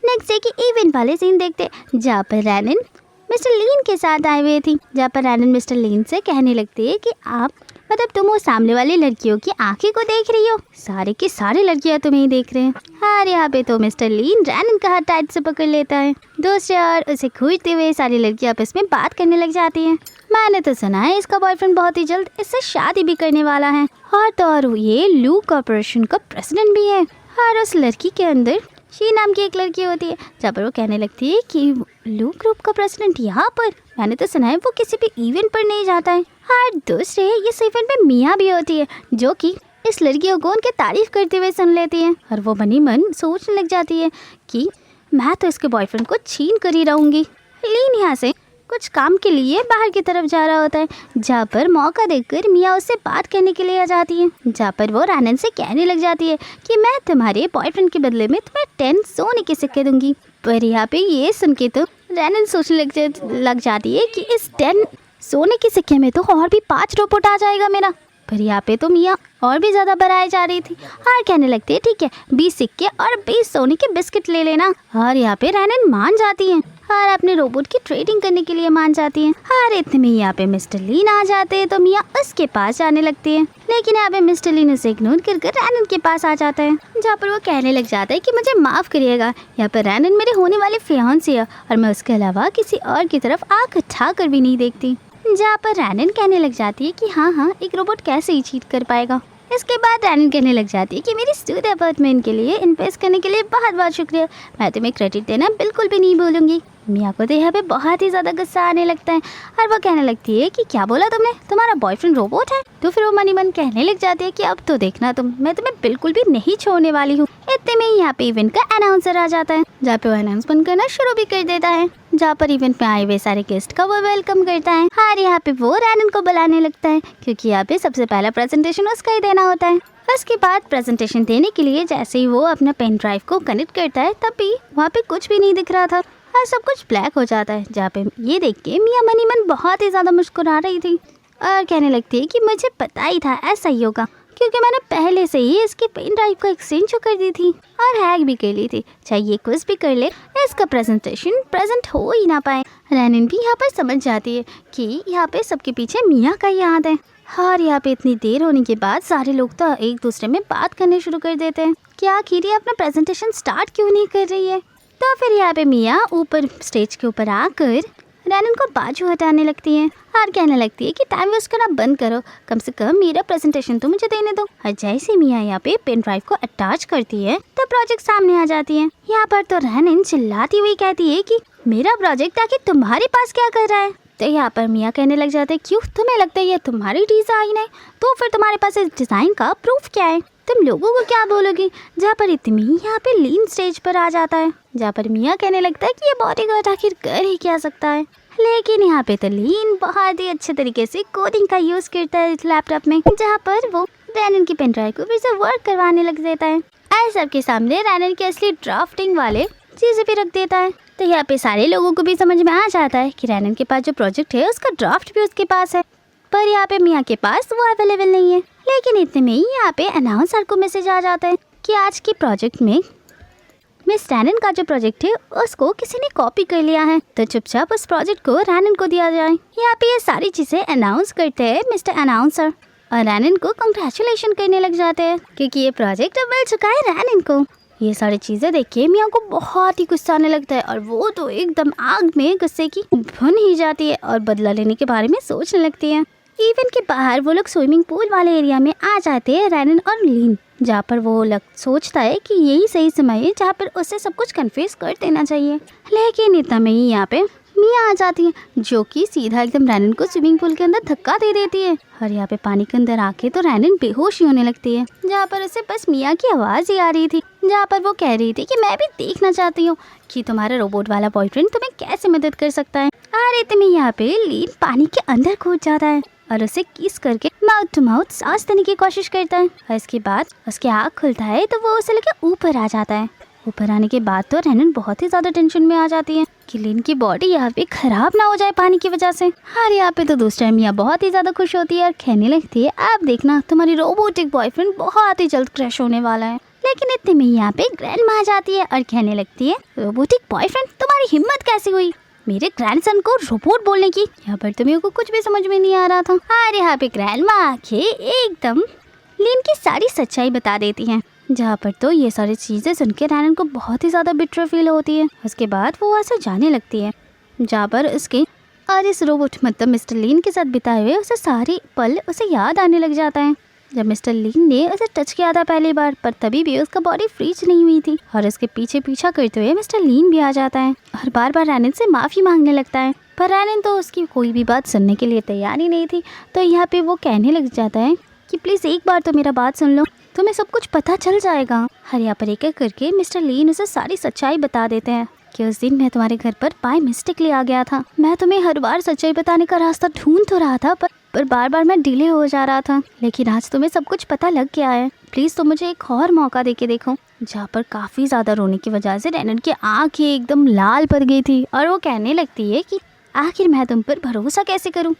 नेक्स्ट डे की इवेंट वाले सीन देखते जहाँ पर रैनन मिस्टर लीन के साथ आए हुए थी, जहाँ पर रैनन मिस्टर लीन से कहने लगती है कि आप मतलब तुम वो सामने वाली लड़कियों की आंखें को देख रही हो, सारे की सारी लड़कियां तुम्हें ही देख रहे हैं। और यहाँ पे तो मिस्टर लीन रैनन का हाथ टाइट से पकड़ लेता है। दूसरी ओर उसे खींचते हुए सारी लड़कियां आपस में बात करने लग जाती हैं। मैंने तो सुना है इसका बॉयफ्रेंड बहुत ही जल्द इससे शादी भी करने वाला है और तो और ये लू कॉर्पोरेशन का प्रेसिडेंट भी है। और उस लड़की के अंदर शी नाम की एक लड़की होती है, जहाँ पर वो कहने लगती है कि लू ग्रुप का प्रेसिडेंट यहाँ पर, मैंने तो सुना है वो किसी भी इवेंट पर नहीं जाता है। और दूसरे इस इवेंट में मिया भी होती है जो कि इस लड़कियों को उनके तारीफ करते हुए सुन लेती है और वो मनी मन सोचने लग जाती है कि मैं तो इसके बॉयफ्रेंड को छीन कर ही रहूँगी। लीन यहाँ से कुछ काम के लिए बाहर की तरफ जा रहा होता है, जहाँ पर मौका देखकर मिया उससे बात करने के लिए आ जाती है, जहाँ पर वो रैनन से कहने लग जाती है कि मैं तुम्हारे बॉयफ्रेंड के बदले में तुम्हें 10 सोने के सिक्के दूंगी। पर यहाँ पे ये सुन के तो रैनन सोचने लग जाती है कि इस 10 सोने के सिक्के में तो और भी 5 रोबोट आ जाएगा मेरा। पर यहाँ पे तो मिया और भी ज़्यादा बढ़ाई जा रही थी और कहने लगती है ठीक है 20 सिक्के और 20 सोने के बिस्किट ले लेना। और यहाँ पे रैनन मान जाती है और अपने रोबोट की ट्रेडिंग करने के लिए मान जाती है। और इतने में यहाँ पे मिस्टर लीन आ जाते हैं तो मिया उसके पास जाने लगती है, लेकिन यहाँ पे मिस्टर लीन उसे इग्नोर कर रैनन के पास आ जाता है, जहाँ पर वो कहने लग जाता है कि मुझे माफ़ करिएगा, यहाँ पर रैनन मेरे होने वाले फियांसे है और मैं उसके अलावा किसी और की तरफ आँख उठा कर भी नहीं देखती। जहाँ पर रैनन कहने लग जाती है कि हाँ एक रोबोट कैसे ही चीट कर पाएगा। इसके बाद रैनन कहने लग जाती है कि मेरी स्टूड अपार्टमेंट के लिए इन्वेस्ट करने के लिए बहुत बहुत शुक्रिया, मैं तुम्हें क्रेडिट देना बिल्कुल भी नहीं भूलूंगी। मिया को तो यहाँ पे बहुत ही ज़्यादा गुस्सा आने लगता है और वो कहने लगती है कि क्या बोला तुमने, तुम्हारा बॉयफ्रेंड रोबोट है। तो फिर वो मनी मन कहने लग जाती है कि अब तो देखना मैं तुम्हें बिल्कुल भी नहीं छोड़ने वाली हूँ। इतने में यहाँ पे इवेंट का अनाउंसर आ जाता है, जहाँ पे वो अनाउंसमेंट करना शुरू भी कर देता है, जहाँ पर इवेंट में आए हुए सारे गेस्ट का वो वेलकम करता है। और यहाँ पे वो रैनन को बुलाने लगता है क्योंकि यहाँ पे सबसे पहला प्रेजेंटेशन उसका ही देना होता है। उसके बाद प्रेजेंटेशन देने के लिए जैसे ही वो अपना पेन ड्राइव को कनेक्ट करता है तभी वहाँ पे कुछ भी नहीं दिख रहा था और सब कुछ ब्लैक हो जाता है, जहाँ पे ये देख के मिया मनी मन बहुत ही ज़्यादा मुस्कुरा रही थी और कहने लगती है कि मुझे पता ही था ऐसा ही होगा, क्योंकि मैंने पहले से ही इसकी पेन ड्राइव को एक्सचेंज कर दी थी और हैक भी कर ली थी। चाहे ये कुछ भी कर ले, इसका प्रेजेंटेशन प्रेजेंट हो ही ना पाए। रैनन भी यहाँ पर समझ जाती है कि यहाँ पे सबके पीछे मिया का ही हाथ है। और यहाँ पे इतनी देर होने के बाद सारे लोग तो एक दूसरे में बात करने शुरू कर देते हैं कि आखिर ये अपना प्रेजेंटेशन स्टार्ट क्यों नहीं कर रही है। तो फिर यहाँ पे मिया ऊपर स्टेज के ऊपर आकर रैनन को बाजू हटाने लगती है और कहने लगती है कि टाइम वेस्ट करना बंद करो, कम से कम मेरा प्रेजेंटेशन तो मुझे देने दो। और जैसे मिया यहाँ पे पेन ड्राइव को अटैच करती है तो प्रोजेक्ट सामने आ जाती है। यहाँ पर तो रैनन चिल्लाती हुई कहती है कि मेरा प्रोजेक्ट आखिर तुम्हारे पास क्या कर रहा है। तो यहाँ पर मिया कहने लग जाते हैं क्यों, तुम्हें लगता है ये तुम्हारी डिजाइन है, तो फिर तुम्हारे पास इस डिजाइन का प्रूफ क्या है, तुम लोगों को क्या बोलोगी। जहाँ पर इतनी यहाँ पे लीन स्टेज पर आ जाता है, जहाँ पर मिया कहने लगता है कि ये बॉडीगार्ड आखिर कर ही क्या सकता है। लेकिन यहाँ पे तो लीन बहुत ही अच्छे तरीके से कोडिंग का यूज करता है लैपटॉप में, जहाँ पर वो रैनन की पेन ड्राइव को फिर से वर्क करवाने लग देता है। ऐसे सबके सामने रैनन के असली ड्राफ्टिंग वाले चीजें भी रख देता है। तो यहाँ पे सारे लोगों को भी समझ में आ जाता है कि रैनन के पास जो प्रोजेक्ट है उसका ड्राफ्ट भी उसके पास है, पर यहाँ पे मिया के पास वो अवेलेबल नहीं है। लेकिन इतने में ही यहाँ पे अनाउंसर को मैसेज आ जाता है कि आज की प्रोजेक्ट में मिस रैनन का जो प्रोजेक्ट है उसको किसी ने कॉपी कर लिया है, तो चुपचाप उस प्रोजेक्ट को रैनन को दिया जाए। यहाँ पे ये सारी चीजें अनाउंस करते हैं मिस्टर अनाउंसर और रैनन को कंग्रेचुलेशन करने लग जाते हैं क्योंकि ये प्रोजेक्ट अब मिल चुका है रैनन को। ये सारी चीज़ें देख के मिया को बहुत ही गुस्सा आने लगता है और वो तो एकदम आग में गुस्से की भुन ही जाती है और बदला लेने के बारे में सोचने लगती है। इवेंट के बाहर वो लोग स्विमिंग पूल वाले एरिया में आ जाते हैं रैनन और लीन, जहाँ पर वो सोचता है कि यही सही समय है जहाँ पर उसे सब कुछ कन्फेस कर देना चाहिए। लेकिन इतना में ही यहाँ पे मिया आ जाती है जो कि सीधा एकदम रैनन को स्विमिंग पूल के अंदर धक्का दे देती है और यहाँ पे पानी के अंदर आके तो रैनन बेहोश ही होने लगती है, जहाँ पर उसे बस मिया की आवाज़ ही आ रही थी, जहाँ पर वो कह रही थी कि मैं भी देखना चाहती हूँ कि तुम्हारा रोबोट वाला बॉयफ्रेंड तुम्हें कैसे मदद कर सकता है। और इतने में यहाँ पे लीन पानी के अंदर कूद जाता है और उसे किस करके माउथ टू माउथ सांस देने की कोशिश करता है और इसके बाद उसकी आँख खुलता है तो वो उसे लेके ऊपर आ जाता है। ऊपर आने के बाद तो रैनन बहुत ही ज्यादा टेंशन में आ जाती है कि लीन की बॉडी यहाँ पे खराब ना हो जाए पानी की वजह से। और यहाँ पे तो दूसरा मिया बहुत ही ज्यादा खुश होती है और कहने लगती है आप देखना तुम्हारी रोबोटिक बॉयफ्रेंड बहुत ही जल्द क्रैश होने वाला है। लेकिन इतने में यहाँ पे ग्रैंडमा आ जाती है और कहने लगती है रोबोटिक बॉयफ्रेंड, तुम्हारी हिम्मत कैसे हुई मेरे ग्रैंडसन को रोबोट बोलने की। यहाँ पर तो मेरे को कुछ भी समझ में नहीं आ रहा था। और यहाँ पे ग्रैंडमा आके एकदम लीन की सारी सच्चाई बता देती हैं, जहाँ पर तो ये सारी चीज़ें सुन के रैनन को बहुत ही ज़्यादा बिटर फील होती है। उसके बाद वो वहाँ से जाने लगती है, जहाँ पर उसके और इस रोबोट मतलब मिस्टर लीन के साथ बिताए हुए उसे सारे पल उसे याद आने लग जाता है। जब मिस्टर लीन ने उसे टच किया था पहली बार, पर तभी भी उसका बॉडी फ्रीज नहीं हुई थी और उसके पीछे पीछा करते हुए मिस्टर लीन भी आ जाता है और बार बार रैनन से माफ़ी मांगने लगता है, पर रैनन तो उसकी कोई भी बात सुनने के लिए तैयार ही नहीं थी। तो यहाँ पे वो कहने लग जाता है कि प्लीज़ एक बार तो मेरा बात सुन लो, तुम्हें सब कुछ पता चल जाएगा। हर यहाँ पर एक एक करके मिस्टर लीन उसे सारी सच्चाई बता देते हैं कि उस दिन मैं तुम्हारे घर पर बाय मिस्टेकली आ गया था। मैं तुम्हें हर बार सच्चाई बताने का रास्ता ढूंढ तो रहा था, पर बार बार मैं डिले हो जा रहा था, लेकिन आज तुम्हें सब कुछ पता लग गया है। प्लीज़ तुम मुझे एक और मौका देके देखो। जहाँ पर काफ़ी ज़्यादा रोने की वजह से रैनन की आँखें एकदम लाल पड़ गई थी और वो कहने लगती है कि आखिर मैं तुम पर भरोसा कैसे करूँ।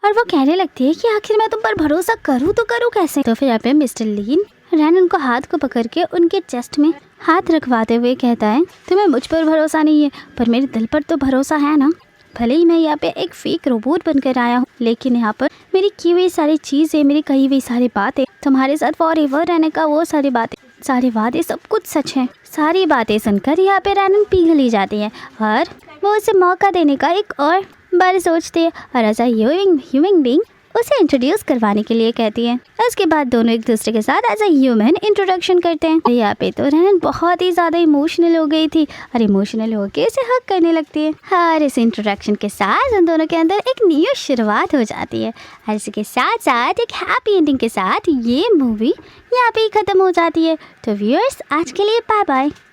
और वो कहने लगती है कि आखिर मैं तुम पर भरोसा करूँ तो करूँ कैसे। तो फिर यहाँ पे मिस्टर लीन रैनन को हाथ को पकड़ के उनके चेस्ट में हाथ रखवाते हुए कहता है तुम्हें मुझ पर भरोसा नहीं है, पर मेरे दिल पर तो भरोसा है ना। भले ही मैं यहाँ पे एक फेक रोबोट बनकर आया हूँ, लेकिन यहाँ पर मेरी की हुई सारी चीज़ें, मेरी कही हुई सारी बातें, तुम्हारे साथ फॉरएवर रहने का वो सारी बातें, सारे वादे, सब कुछ सच है। सारी बातें सुनकर यहाँ पे रैनन पिघल ही जाती है और वो उसे मौका देने का एक और बार सोचती है और एज अ ह्यूमन बीइंग उसे इंट्रोड्यूस करवाने के लिए कहती है। उसके बाद दोनों एक दूसरे के साथ एज ए ह्यूमन इंट्रोडक्शन करते हैं। यहाँ पे तो रैनन बहुत ही ज़्यादा इमोशनल हो गई थी और इमोशनल होके उसे हक करने लगती है। और इस इंट्रोडक्शन के साथ उन दोनों के अंदर एक न्यू शुरुआत हो जाती है और इसके साथ साथ एक हैप्पी एंडिंग के साथ ये मूवी यहाँ पे ही ख़त्म हो जाती है। तो व्यूअर्स, आज के लिए बाय बाय।